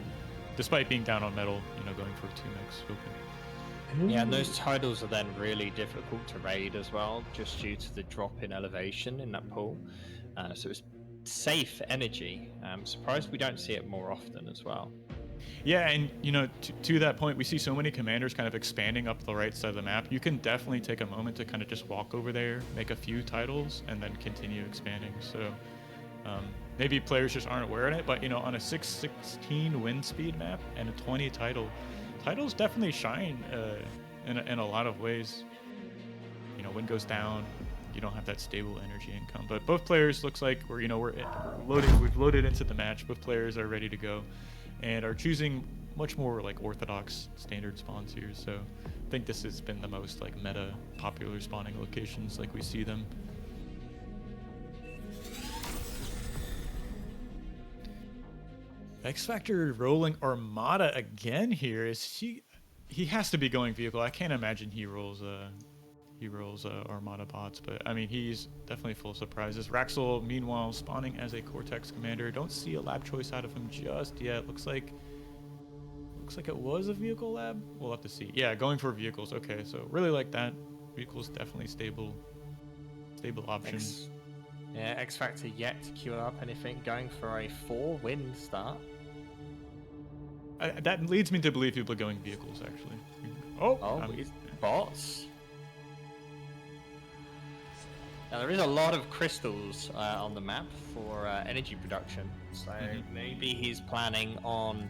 [SPEAKER 4] despite being down on metal, you know, going for 2 megs open.
[SPEAKER 5] Yeah, and those titles are then really difficult to raid as well, just due to the drop in elevation in that pool. So it's safe energy. I'm surprised we don't see it more often as well.
[SPEAKER 4] Yeah, and you know, to that point, we see so many commanders kind of expanding up the right side of the map. You can definitely take a moment to kind of just walk over there, make a few titles, and then continue expanding. So maybe players just aren't aware of it, but you know, on a 616 wind speed map and a 20 title, titles definitely shine in a lot of ways. You know, wind goes down, you don't have that stable energy income. But both players looks like we've loaded into the match. Both players are ready to go and are choosing much more like orthodox standard spawns here. So I think this has been the most like meta popular spawning locations like we see them. xFactor rolling Armada again here. He has to be going vehicle. I can't imagine he rolls Armada bots, but I mean, he's definitely full of surprises. Wraxell, meanwhile, spawning as a Cortex commander. Don't see a lab choice out of him just yet. Looks like it was a vehicle lab. We'll have to see. Yeah, going for vehicles. Okay, so really like that. Vehicles definitely stable option.
[SPEAKER 5] Yeah, xFactor yet to queue up anything, going for a 4-win start.
[SPEAKER 4] That leads me to believe people are going vehicles, actually. Oh,
[SPEAKER 5] bots. Now there is a lot of crystals on the map for energy production, so maybe he's planning on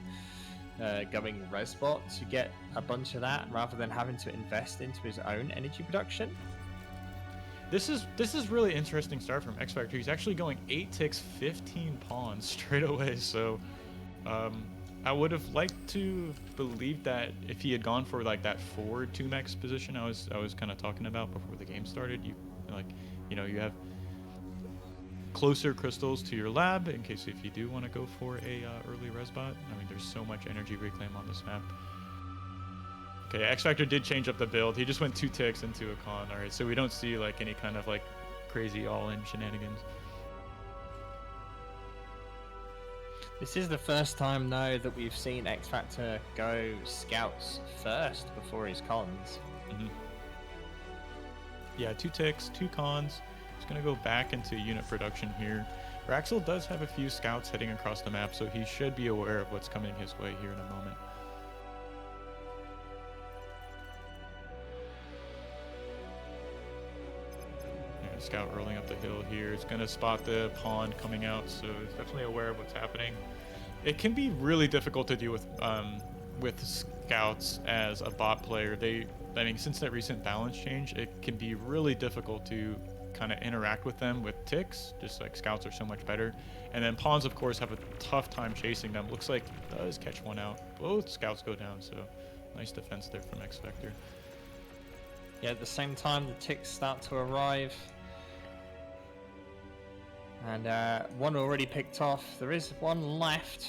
[SPEAKER 5] going Resbot to get a bunch of that rather than having to invest into his own energy production.
[SPEAKER 4] This is really interesting start from xFactor. He's actually going 8 ticks, 15 pawns straight away. So I would have liked to believe that if he had gone for like that forward 2-mex position I was kind of talking about before the game started, you have closer crystals to your lab in case if you do want to go for a early res bot. I mean, there's so much energy reclaim on this map. Okay, xFactor did change up the build. He just went 2 ticks into a con. All right, so we don't see like any kind of like crazy all-in shenanigans.
[SPEAKER 5] This is the first time, though, that we've seen xFactor go scouts first before his cons.
[SPEAKER 4] Mm-hmm. Yeah, 2 ticks, 2 cons. He's going to go back into unit production here. Wraxell does have a few scouts heading across the map, so he should be aware of what's coming his way here in a moment. Scout rolling up the hill here. It's going to spot the pawn coming out, so he's definitely aware of what's happening. It can be really difficult to deal with scouts as a bot player. I mean, since that recent balance change, it can be really difficult to kind of interact with them with ticks, just like scouts are so much better. And then pawns, of course, have a tough time chasing them. Looks like does catch one out. Both scouts go down, so nice defense there from xFactor.
[SPEAKER 5] Yeah, at the same time, the ticks start to arrive. And one already picked off. There is one left.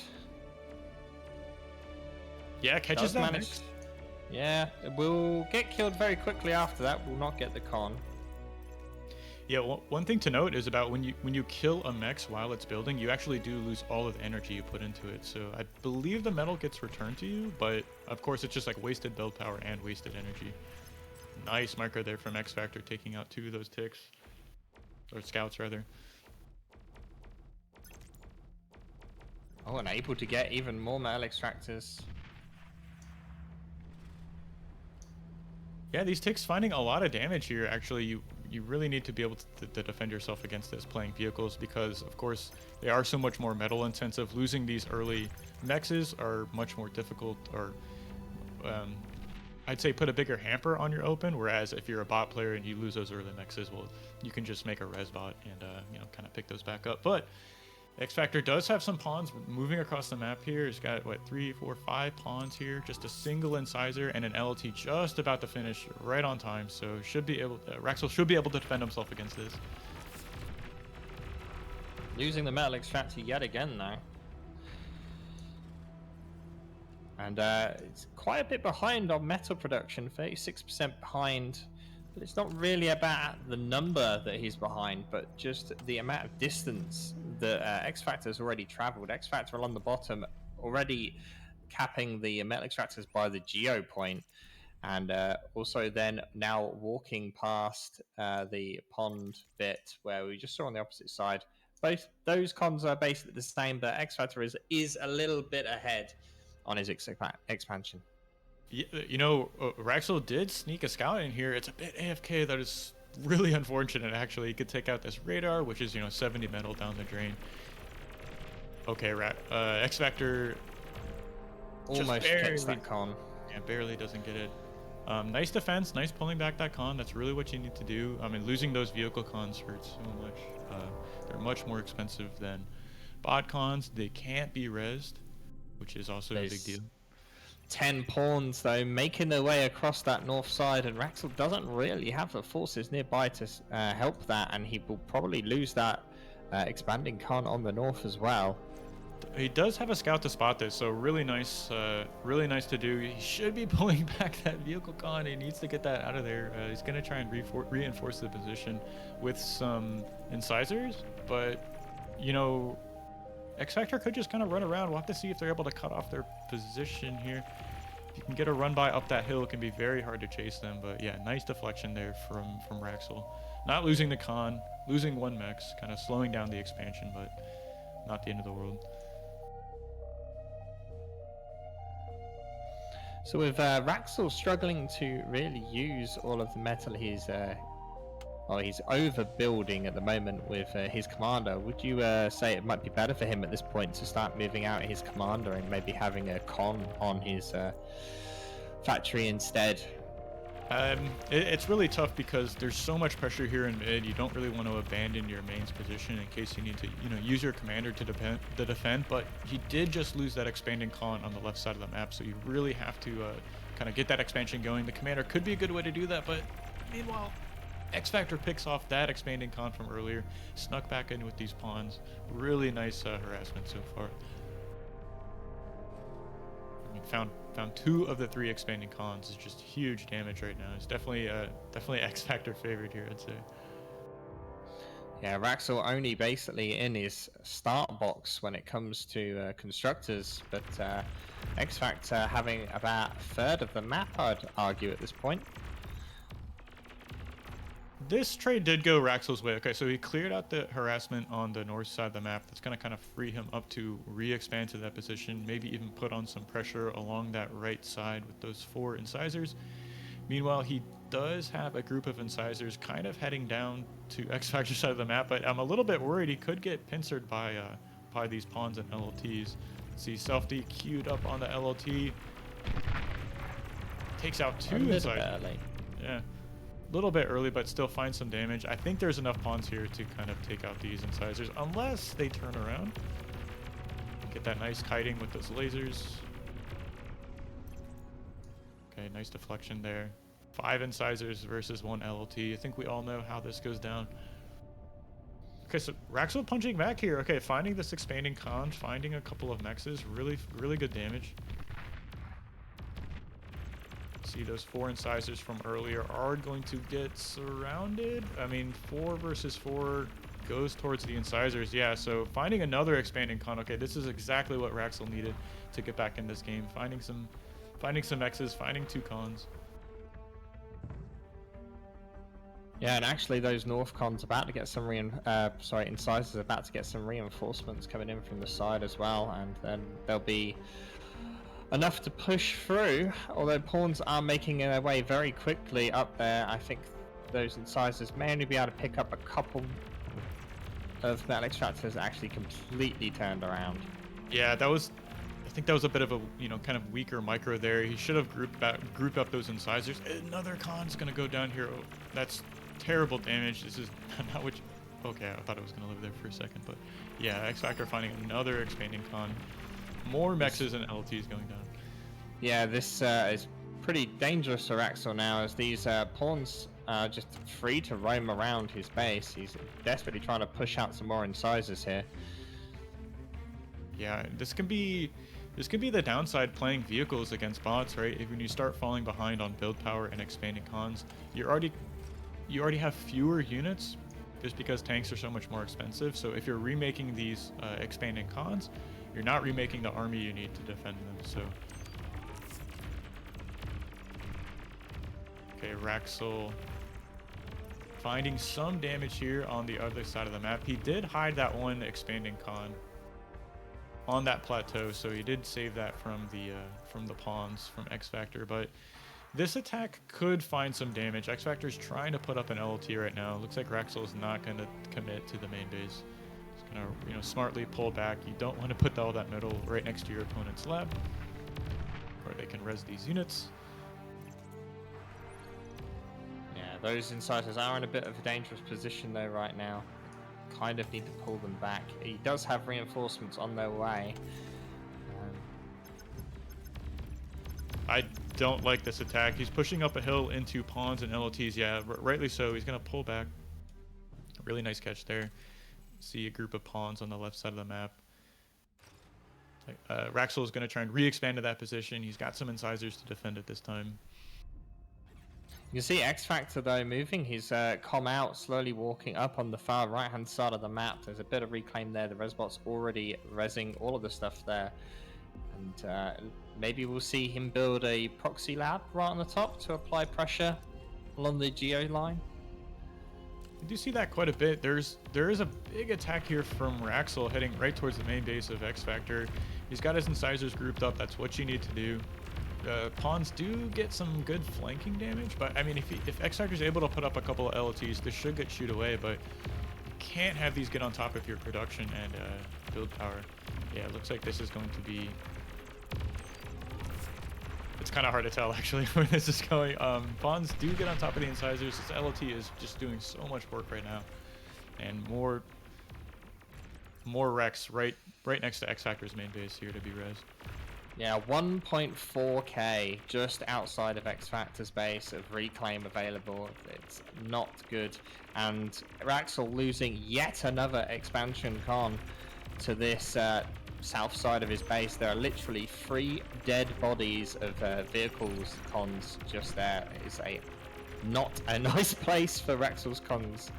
[SPEAKER 4] Yeah, catches that mix.
[SPEAKER 5] Yeah, it will get killed very quickly after that. Will not get the con.
[SPEAKER 4] Yeah, one thing to note is about when you kill a mech while it's building, you actually do lose all of the energy you put into it. So I believe the metal gets returned to you, but of course it's just like wasted build power and wasted energy. Nice micro there from xFactor, taking out 2 of those ticks. Or scouts, rather.
[SPEAKER 5] Oh, and able to get even more metal extractors.
[SPEAKER 4] Yeah, these ticks finding a lot of damage here. Actually, you really need to be able to defend yourself against this playing vehicles because, of course, they are so much more metal intensive. Losing these early mexes are much more difficult, or I'd say put a bigger hamper on your open. Whereas if you're a bot player and you lose those early mexes, well, you can just make a res bot and kind of pick those back up. But xFactor does have some pawns moving across the map here. He's got, 3, 4, 5 pawns here. Just a single incisor and an LT just about to finish right on time. So Wraxell should be able to defend himself against this.
[SPEAKER 5] Losing the metal extractor yet again now. And it's quite a bit behind on metal production, 36% behind. But it's not really about the number that he's behind, but just the amount of distance that xFactor's already traveled. xFactor along the bottom already capping the metal extractors by the geo point, and also then now walking past the pond bit where we just saw on the opposite side. Both those cons are basically the same, but xFactor is a little bit ahead on his expansion.
[SPEAKER 4] Wraxell did sneak a scout in here. It's a bit AFK. That is really unfortunate, actually. He could take out this radar, which is, 70 metal down the drain. Okay, xFactor
[SPEAKER 5] almost gets that con.
[SPEAKER 4] Yeah, barely doesn't get it. Nice defense, nice pulling back that con. That's really what you need to do. I mean, losing those vehicle cons hurts so much. They're much more expensive than bot cons. They can't be rezzed, which is also a big deal.
[SPEAKER 5] 10 pawns, though, making their way across that north side, and Wraxell doesn't really have the forces nearby to help that, and he will probably lose that expanding con on the north as well.
[SPEAKER 4] He does have a scout to spot this, so really nice to do. He should be pulling back that vehicle con. He needs to get that out of there. He's going to try and reinforce the position with some incisors, but, xFactor could just kind of run around. We'll have to see if they're able to cut off their position here. If you can get a run by up that hill, it can be very hard to chase them. But yeah, nice deflection there from Wraxell. Not losing the con, losing 1 mex, kind of slowing down the expansion, but not the end of the world.
[SPEAKER 5] So with Wraxell struggling to really use all of the metal he's overbuilding at the moment with his commander, would you say it might be better for him at this point to start moving out his commander and maybe having a con on his factory instead?
[SPEAKER 4] It's really tough because there's so much pressure here in mid. You don't really want to abandon your main's position in case you need to, use your commander to defend. But he did just lose that expanding con on the left side of the map, so you really have to kind of get that expansion going. The commander could be a good way to do that, but meanwhile, xFactor picks off that expanding con from earlier, snuck back in with these pawns. Really nice harassment so far. I mean, found 2 of the 3 expanding cons. Is just huge damage right now. It's definitely xFactor favored here, I'd say.
[SPEAKER 5] Yeah, Wraxell only basically in his start box when it comes to constructors, but xFactor having about a third of the map, I'd argue at this point.
[SPEAKER 4] This trade did go Wraxell's way. Okay, so he cleared out the harassment on the north side of the map. That's going to kind of free him up to re-expand to that position, maybe even put on some pressure along that right side with those 4 incisors. Meanwhile, he does have a group of incisors kind of heading down to xFactor's side of the map, but I'm a little bit worried he could get pincered by these pawns and LLTs. See, self-D queued up on the LLT. Takes out 2 incisors. Yeah. A little bit early, but still finds some damage. I think there's enough pawns here to kind of take out these incisors, unless they turn around. Get that nice kiting with those lasers. Okay, nice deflection there. 5 incisors versus 1 LLT. I think we all know how this goes down. Okay, so Wraxell punching back here. Okay, finding this expanding con, finding a couple of mexes. Really, really good damage. See, those 4 incisors from earlier are going to get surrounded. I mean, 4 versus 4 goes towards the incisors. Yeah, so finding another expanding con. Okay, this is exactly what Wraxell needed to get back in this game. Finding some X's, finding 2 cons.
[SPEAKER 5] Yeah, and actually those north cons about to get some incisors about to get some reinforcements coming in from the side as well, and then there'll be enough to push through, although pawns are making their way very quickly up there. I think those incisors may only be able to pick up a couple of metal extractors actually completely turned around.
[SPEAKER 4] Yeah, I think that was a bit of a, kind of weaker micro there. He should have grouped up those incisors. Another con's gonna go down here. Oh, that's terrible damage. This is not what okay, I thought it was gonna live there for a second, but yeah, xFactor finding another expanding con. More mexes and LTs going down.
[SPEAKER 5] Yeah, this is pretty dangerous for Wraxell now, as these pawns are just free to roam around his base. He's desperately trying to push out some more incisors here.
[SPEAKER 4] Yeah, this can be the downside playing vehicles against bots, right? When you start falling behind on build power and expanding cons, you already have fewer units just because tanks are so much more expensive. So if you're remaking these expanding cons, you're not remaking the army you need to defend them. So okay, Wraxell finding some damage here on the other side of the map. He did hide that 1 expanding con on that plateau, so he did save that from the pawns from xFactor, but this attack could find some damage. xFactor's trying to put up an LLT right now. Looks like Wraxell is not going to commit to the main base. He's going to smartly pull back. You don't want to put all that metal right next to your opponent's lab, or they can res these units.
[SPEAKER 5] Yeah, those incisors are in a bit of a dangerous position though right now. Kind of need to pull them back. He does have reinforcements on their way.
[SPEAKER 4] I don't like this attack. He's pushing up a hill into pawns and LLTs. Yeah, rightly so. He's going to pull back. Really nice catch there. See a group of pawns on the left side of the map. Wraxell is going to try and re-expand to that position. He's got some incisors to defend at this time.
[SPEAKER 5] You can see xFactor though moving his com out, slowly walking up on the far right hand side of the map. There's a bit of reclaim there. The resbot's already resing all of the stuff there, and maybe we'll see him build a proxy lab right on the top to apply pressure along the geo line.
[SPEAKER 4] You do see that quite a bit. There is a big attack here from Wraxell heading right towards the main base of xFactor. He's got his incisors grouped up. That's what you need to do. Pawns do get some good flanking damage, but I mean, if xFactor is able to put up a couple of LLTs, this should get shoot away, but you can't have these get on top of your production and build power. Yeah, it looks like this is going to be It's kind of hard to tell actually where this is going. Pawns do get on top of the incisors. This LOT is just doing so much work right now, and more Rex right next to xFactor's main base here to be res.
[SPEAKER 5] Yeah, 1.4k just outside of xFactor's base of reclaim available. It's not good. And Wraxell losing yet another expansion con to this south side of his base. There are literally 3 dead bodies of vehicles cons just there. It is not a nice place for Wraxell's cons.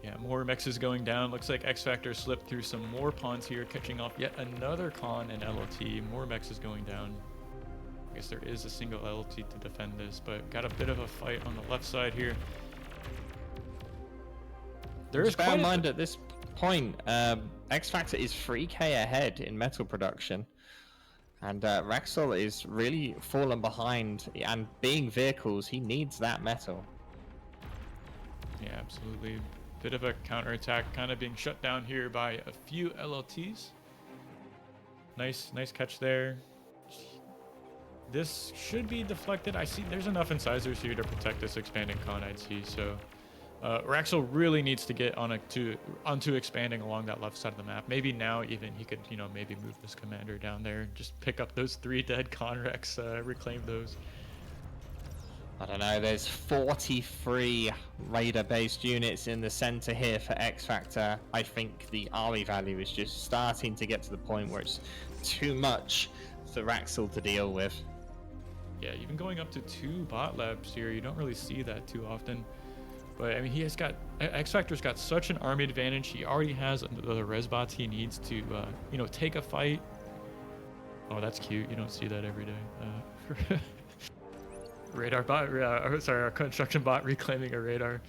[SPEAKER 4] Yeah, more mexes going down. Looks like xFactor slipped through some more pawns here, catching off yet another con and LOT. More mexes going down. I guess there is a single LOT to defend this, but got a bit of a fight on the left side here. There is
[SPEAKER 5] bear in mind at this point, xFactor is 3k ahead in metal production, and Wraxell is really fallen behind. And being vehicles, he needs that metal.
[SPEAKER 4] Yeah, absolutely. Bit of a counterattack, kind of being shut down here by a few LLTs. Nice catch there. This should be deflected. I see there's enough incisors here to protect this expanding con, I'd see. So Wraxell really needs to get onto expanding along that left side of the map. Maybe now even he could, maybe move this commander down there, just pick up those 3 dead Conrex, reclaim those.
[SPEAKER 5] I don't know, there's 43 Raider-based units in the center here for xFactor. I think the army value is just starting to get to the point where it's too much for Wraxell to deal with.
[SPEAKER 4] Yeah, even going up to 2 bot labs here, you don't really see that too often. But I mean, xFactor's got such an army advantage. He already has the res bots he needs to, take a fight. Oh, that's cute. You don't see that every day. Radar bot, our construction bot reclaiming a radar.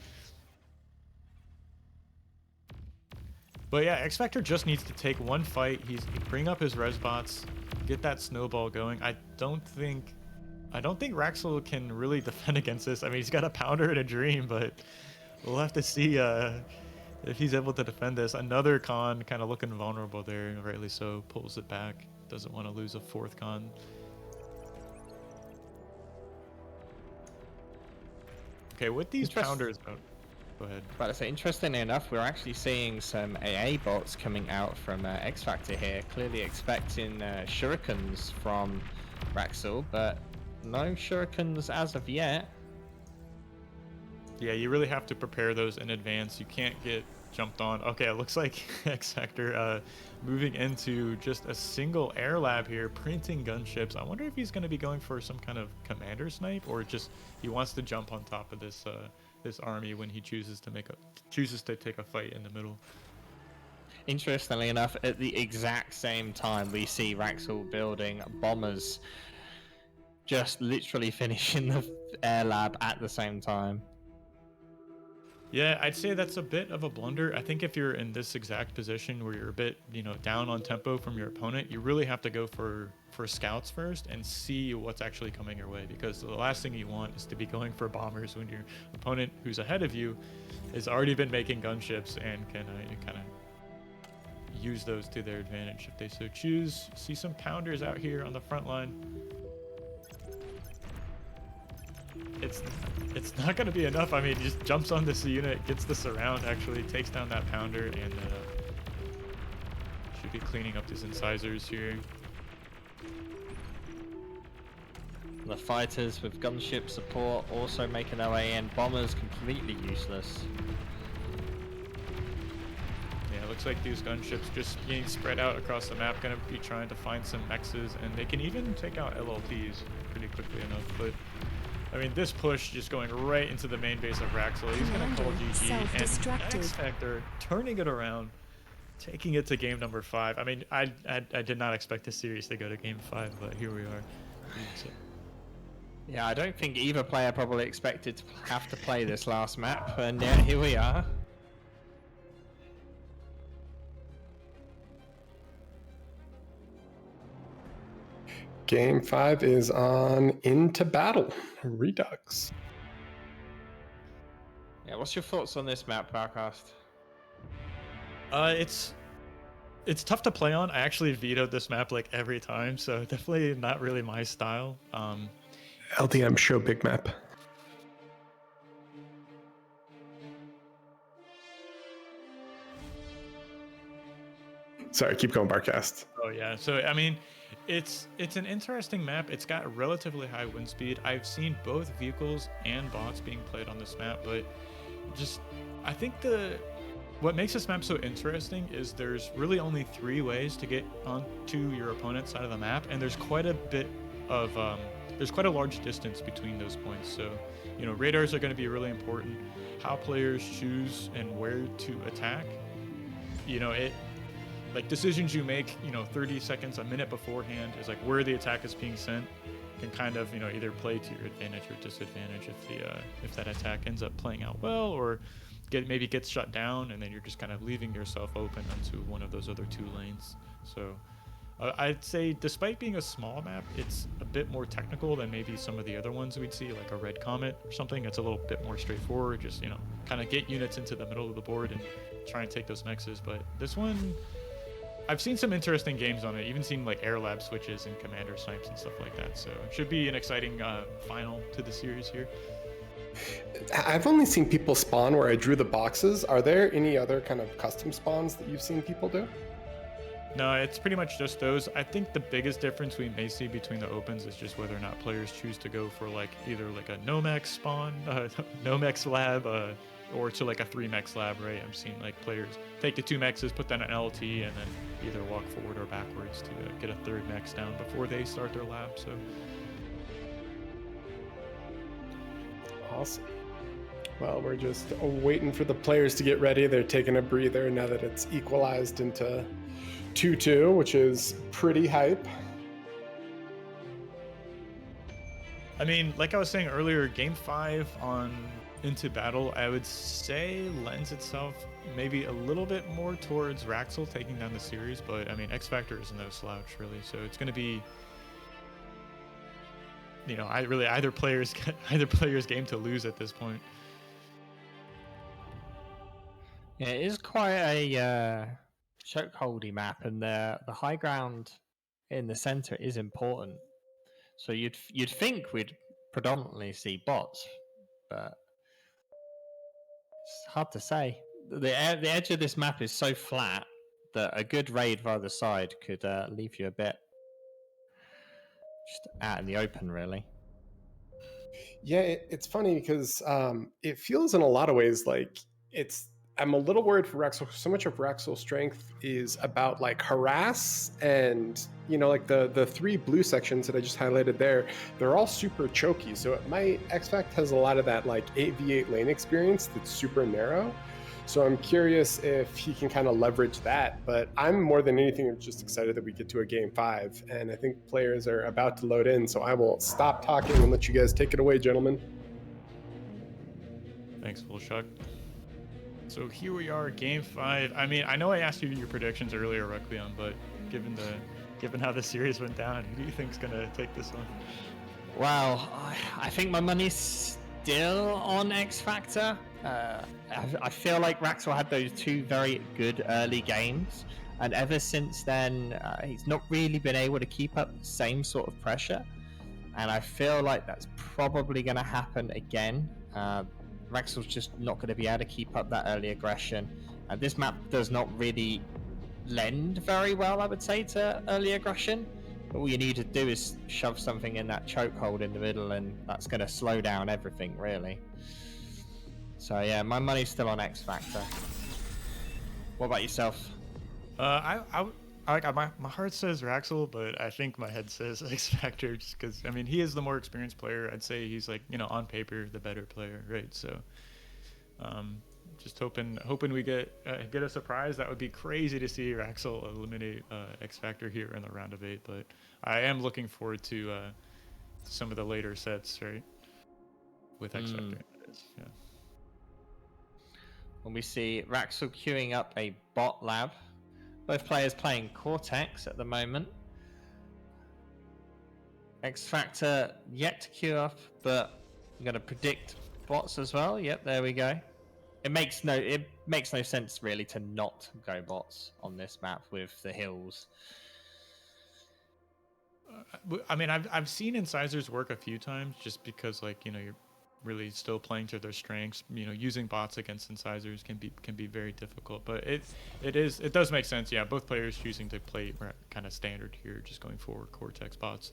[SPEAKER 4] But yeah, xFactor just needs to take one fight. He bring up his res bots, get that snowball going. I don't think Wraxell can really defend against this. I mean, he's got a pounder and a dream, but we'll have to see if he's able to defend this. Another con kind of looking vulnerable there, rightly so. Pulls it back. Doesn't want to lose a 4th con. Okay, with these pounders, go ahead.
[SPEAKER 5] But it's interestingly enough, we're actually seeing some AA bots coming out from xFactor here, clearly expecting shurikens from Wraxell, but no shurikens as of yet.
[SPEAKER 4] Yeah, you really have to prepare those in advance. You can't get jumped on. Okay, it looks like xFactor moving into just a single air lab here, printing gunships. I wonder if he's going to be going for some kind of commander snipe, or just he wants to jump on top of this this army when he chooses to take a fight in the middle.
[SPEAKER 5] Interestingly enough, at the exact same time, we see Wraxell building bombers, just literally finishing the air lab at the same time.
[SPEAKER 4] Yeah, I'd say that's a bit of a blunder. I think if you're in this exact position where you're a bit, down on tempo from your opponent, you really have to go for scouts first and see what's actually coming your way, because the last thing you want is to be going for bombers when your opponent who's ahead of you has already been making gunships and can kind of use those to their advantage if they so choose. See some pounders out here on the front line. It's not going to be enough. I mean, he just jumps on this unit, gets the surround, actually takes down that pounder, and should be cleaning up these incisors here.
[SPEAKER 5] The fighters with gunship support also making their way in. Bombers completely useless.
[SPEAKER 4] Yeah, it looks like these gunships just being spread out across the map, going to be trying to find some mexes, and they can even take out LLTs pretty quickly enough, but I mean, this push just going right into the main base of Wraxell. He's going to call GG, and xFactor turning it around, taking it to game number 5. I mean, I did not expect this series to go to game 5, but here we are.
[SPEAKER 5] Yeah, I don't think either player probably expected to have to play this last map, and yeah, here we are.
[SPEAKER 1] Game 5 is on Into Battle, Redux.
[SPEAKER 5] Yeah, what's your thoughts on this map, Barcast?
[SPEAKER 4] It's it's tough to play on. I actually vetoed this map like every time, so definitely not really my style.
[SPEAKER 1] LDM show big map. Sorry, keep going, Barcast.
[SPEAKER 4] Oh yeah, so I mean, it's an interesting map. It's got relatively high wind speed. I've seen both vehicles and bots being played on this map, but just I think what makes this map so interesting is there's really only 3 ways to get onto your opponent's side of the map, and there's quite a bit of there's quite a large distance between those points. So, you know, radars are going to be really important. How players choose and where to attack, you know, like decisions you make, you know, 30 seconds, a minute beforehand is like where the attack is being sent can kind of, you know, either play to your advantage or disadvantage if that attack ends up playing out well, or maybe gets shut down, and then you're just kind of leaving yourself open onto one of those other 2 lanes. So I'd say despite being a small map, it's a bit more technical than maybe some of the other ones we'd see, like a red Comet or something. It's a little bit more straightforward, just, you know, kind of get units into the middle of the board and try and take those mexes. But this one, I've seen some interesting games on it, even seen like air lab switches and commander snipes and stuff like that. So it should be an exciting final to the series here.
[SPEAKER 1] I've only seen people spawn where I drew the boxes. Are there any other kind of custom spawns that you've seen people do?
[SPEAKER 4] No, it's pretty much just those. I think the biggest difference we may see between the opens is just whether or not players choose to go for like either like a Nomex spawn, Nomex lab, or to like a 3-mex lab, right? I'm seeing like players take the 2 mexes, put that in LT, and then either walk forward or backwards to get a 3rd mex down before they start their lab. So
[SPEAKER 1] awesome. Well, we're just waiting for the players to get ready. They're taking a breather now that it's equalized into 2-2, which is pretty hype.
[SPEAKER 4] I mean, like I was saying earlier, Game 5 on Into Battle, I would say lends itself maybe a little bit more towards Wraxell taking down the series, but I mean, xFactor is no slouch, really, so it's going to be, you know, either player's game to lose at this point.
[SPEAKER 5] Yeah, it is quite a chokeholdy map, and the high ground in the center is important. So you'd think we'd predominantly see bots, but it's hard to say. The edge of this map is so flat that a good raid for either side could leave you a bit just out in the open, really.
[SPEAKER 1] Yeah, it's funny because it feels in a lot of ways like I'm a little worried for Wraxell. So much of Wraxell's strength is about like harass, and you know, like the 3 blue sections that I just highlighted there, they're all super choky. So xFact has a lot of that like 8v8 lane experience that's super narrow. So I'm curious if he can kind of leverage that. But I'm more than anything just excited that we get to a Game 5, and I think players are about to load in. So I will stop talking and let you guys take it away, gentlemen.
[SPEAKER 4] Thanks, Fullshock. So here we are, Game 5. I mean, I know I asked you your predictions earlier, Requiem, but given how the series went down, who do you think's gonna take this one?
[SPEAKER 5] Well, I think my money's still on xFactor. I feel like Wraxell had those 2 very good early games, and ever since then, he's not really been able to keep up the same sort of pressure. And I feel like that's probably going to happen again. Wraxell's just not going to be able to keep up that early aggression. This map does not really lend very well, I would say, to early aggression. But all you need to do is shove something in that chokehold in the middle, and that's going to slow down everything, really. So yeah, my money's still on xFactor. What about yourself?
[SPEAKER 4] My heart says Wraxell, but I think my head says xFactor, just because I mean he is the more experienced player. I'd say he's like, you know, on paper the better player, right? So, just hoping we get a surprise. That would be crazy to see Wraxell eliminate xFactor here in the round of 8. But I am looking forward to some of the later sets, right? With xFactor, yeah.
[SPEAKER 5] When we see Wraxell queuing up a bot lab. Both players playing Cortex at the moment. xFactor yet to queue up, but I'm going to predict bots as well. Yep, there we go. it makes no sense really to not go bots on this map with the hills.
[SPEAKER 4] I mean, I've seen incisors work a few times just because, like, you know, you're really still playing to their strengths. You know, using bots against incisors can be very difficult, but it does make sense. Yeah, both players choosing to play kind of standard here, just going forward Cortex bots.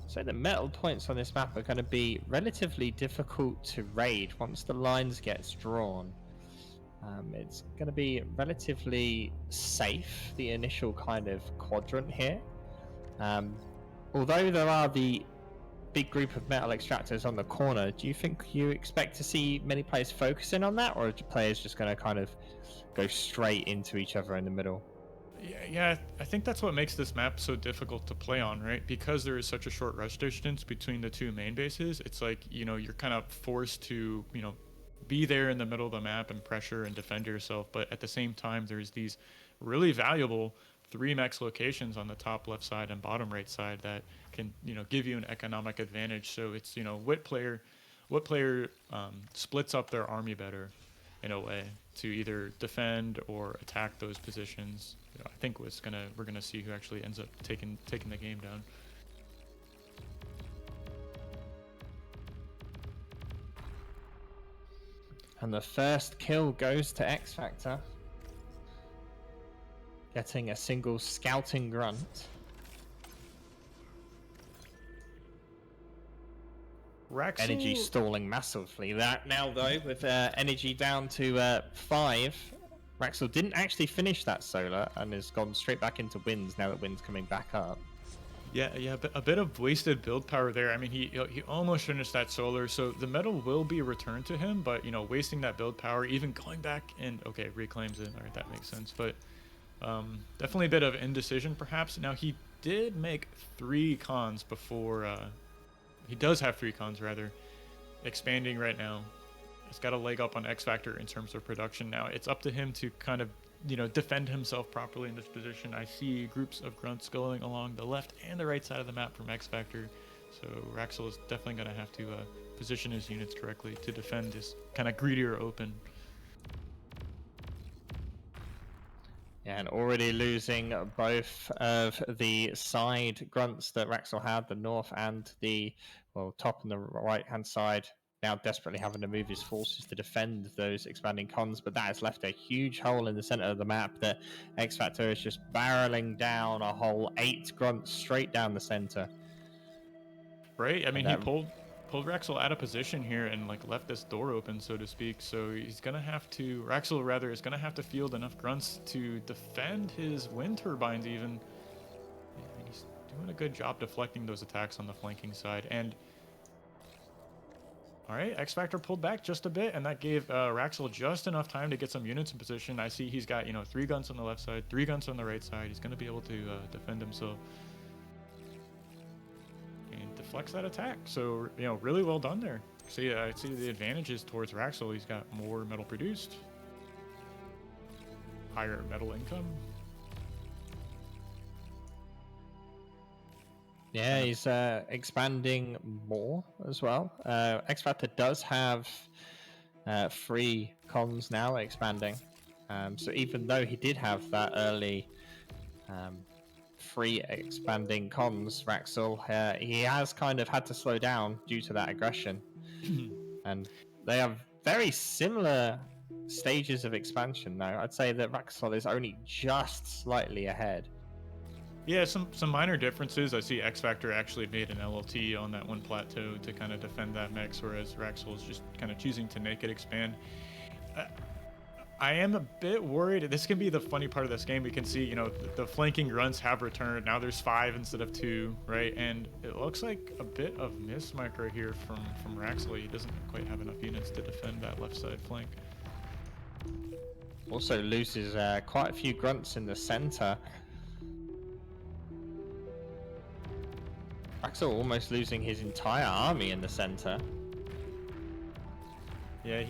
[SPEAKER 5] So the metal points on this map are going to be relatively difficult to raid once the lines gets drawn. It's going to be relatively safe, the initial kind of quadrant here. Although there are the big group of metal extractors on the corner, do you expect to see many players focusing on that, or are players just going to kind of go straight into each other in the middle?
[SPEAKER 4] Yeah, I think that's what makes this map so difficult to play on, right? Because there is such a short rush distance between the two main bases, it's like, you know, you're kind of forced to, you know, be there in the middle of the map and pressure and defend yourself, but at the same time there's these really valuable 3 max locations on the top left side and bottom right side that can, you know, give you an economic advantage. So it's, you know, what player splits up their army better in a way to either defend or attack those positions. You know, I think we're gonna see who actually ends up taking the game down.
[SPEAKER 5] And the first kill goes to xFactor, getting a single scouting grunt.
[SPEAKER 4] Wraxell...
[SPEAKER 5] Energy stalling massively. That now though, with energy down to 5, Wraxell didn't actually finish that solar and has gone straight back into winds now that wind's coming back up.
[SPEAKER 4] Yeah, a bit of wasted build power there. I mean, he almost finished that solar, so the metal will be returned to him, but, you know, wasting that build power, even going back and, okay, reclaims it. All right, that makes sense, but definitely a bit of indecision, perhaps. Now, he did make 3 cons before, he does have 3 cons, rather, expanding right now. He's got a leg up on xFactor in terms of production now. It's up to him to kind of, you know, defend himself properly in this position. I see groups of grunts going along the left and the right side of the map from xFactor, so Wraxell is definitely going to have to position his units correctly to defend this kind of greedier open.
[SPEAKER 5] Yeah, and already losing both of the side grunts that Wraxell had, the north and the, well, top and the right hand side. Now desperately having to move his forces to defend those expanding cons, but that has left a huge hole in the center of the map that xFactor is just barreling down a whole 8 grunts straight down the center.
[SPEAKER 4] Right, I mean, he pulled Wraxell out of position here and, like, left this door open, so to speak, so he's gonna have to, Wraxell rather, is gonna have to field enough grunts to defend his wind turbines even. And he's doing a good job deflecting those attacks on the flanking side. And all right, xFactor pulled back just a bit, and that gave Wraxell just enough time to get some units in position. I see he's got, you know, 3 guns on the left side, 3 guns on the right side. He's going to be able to defend himself and deflects that attack. So, you know, really well done there. See, I see the advantages towards Wraxell. He's got more metal produced, higher metal income.
[SPEAKER 5] Yeah, he's expanding more as well. xFactor does have 3 cons now expanding. So even though he did have that early 3 expanding cons, Wraxell, he has kind of had to slow down due to that aggression. And they have very similar stages of expansion now. I'd say that Wraxell is only just slightly ahead.
[SPEAKER 4] Yeah, some minor differences. I see xFactor actually made an LLT on that one plateau to kind of defend that mix, whereas Wraxell is just kind of choosing to naked expand. I am a bit worried. This can be the funny part of this game. We can see, you know, the flanking grunts have returned. Now there's 5 instead of 2, right? And it looks like a bit of mismark right here from Wraxell. He doesn't quite have enough units to defend that left side flank.
[SPEAKER 5] Also loses quite a few grunts in the center. Wraxell almost losing his entire army in the center.
[SPEAKER 4] Yeah,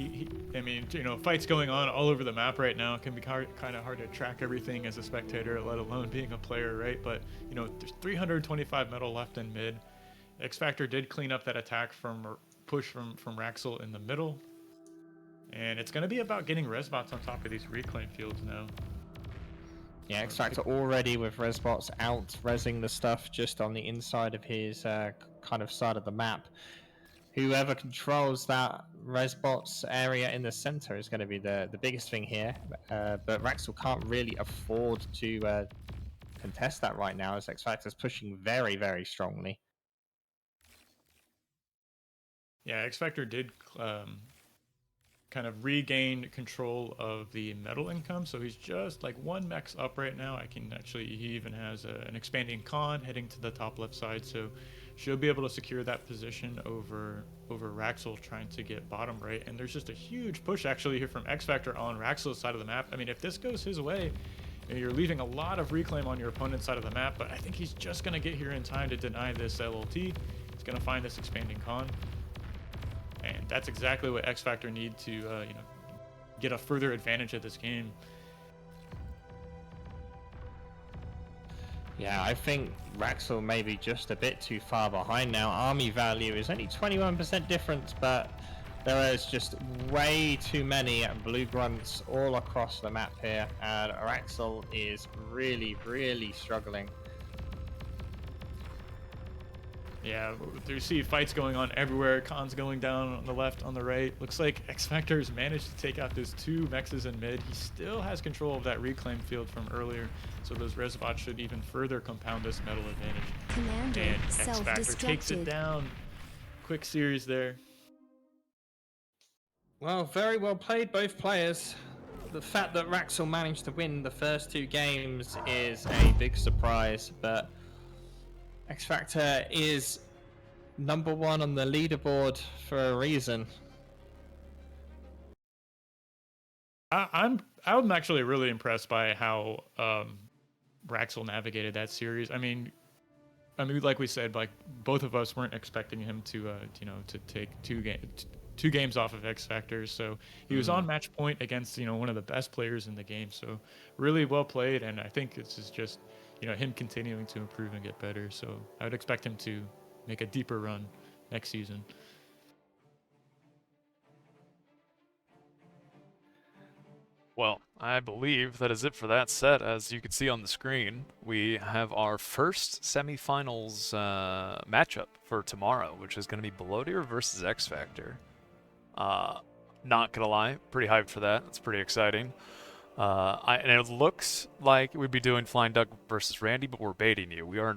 [SPEAKER 4] I mean, you know, fights going on all over the map right now. It can be kind of hard to track everything as a spectator, let alone being a player, right? But, you know, there's 325 metal left in mid. xFactor did clean up that attack from push from Wraxell in the middle. And it's going to be about getting resbots on top of these reclaim fields now.
[SPEAKER 5] Yeah, xFactor already with resbots out resing the stuff just on the inside of his kind of side of the map. Whoever controls that resbots area in the center is going to be the biggest thing here. But Wraxell can't really afford to contest that right now, as xFactor's pushing very, very strongly.
[SPEAKER 4] Yeah, xFactor did kind of regain control of the metal income, so he's just like 1 max up right now. He even has an expanding con heading to the top left side, so she'll be able to secure that position over Wraxell trying to get bottom right. And there's just a huge push actually here from xFactor on Wraxell's side of the map. I mean, if this goes his way, you're leaving a lot of reclaim on your opponent's side of the map, but I think he's just going to get here in time to deny this LLT. He's going to find this expanding con. And that's exactly what xFactor need to, get a further advantage of this game.
[SPEAKER 5] Yeah, I think Wraxell may be just a bit too far behind now. Army value is only 21% difference, but there is just way too many blue grunts all across the map here, and Wraxell is really, really struggling.
[SPEAKER 4] Yeah, you see fights going on everywhere. Cons going down on the left, on the right. Looks like xFactor's managed to take out those 2 mexes in mid. He still has control of that reclaim field from earlier, so those resbots should even further compound this metal advantage.
[SPEAKER 6] Commander
[SPEAKER 4] And xFactor takes it
[SPEAKER 6] self-destructed.
[SPEAKER 4] down. Quick series there.
[SPEAKER 5] Well, very well played, both players. The fact that Wraxell managed to win the first 2 games is a big surprise, but xFactor is number 1 on the leaderboard for a reason.
[SPEAKER 4] I'm actually really impressed by how Wraxell navigated that series. I mean, like we said, like both of us weren't expecting him to take 2 games off of xFactor. So he was on match point against one of the best players in the game. So really well played, and I think this is just him continuing to improve and get better. So I would expect him to make a deeper run next season.
[SPEAKER 2] Well, I believe that is it for that set. As you can see on the screen, we have our first semifinals matchup for tomorrow, which is going to be Bloatier versus xFactor. Not gonna lie, pretty hyped for that. It's pretty exciting. And it looks like we'd be doing Flying Duck versus Randy, but we're baiting you. We are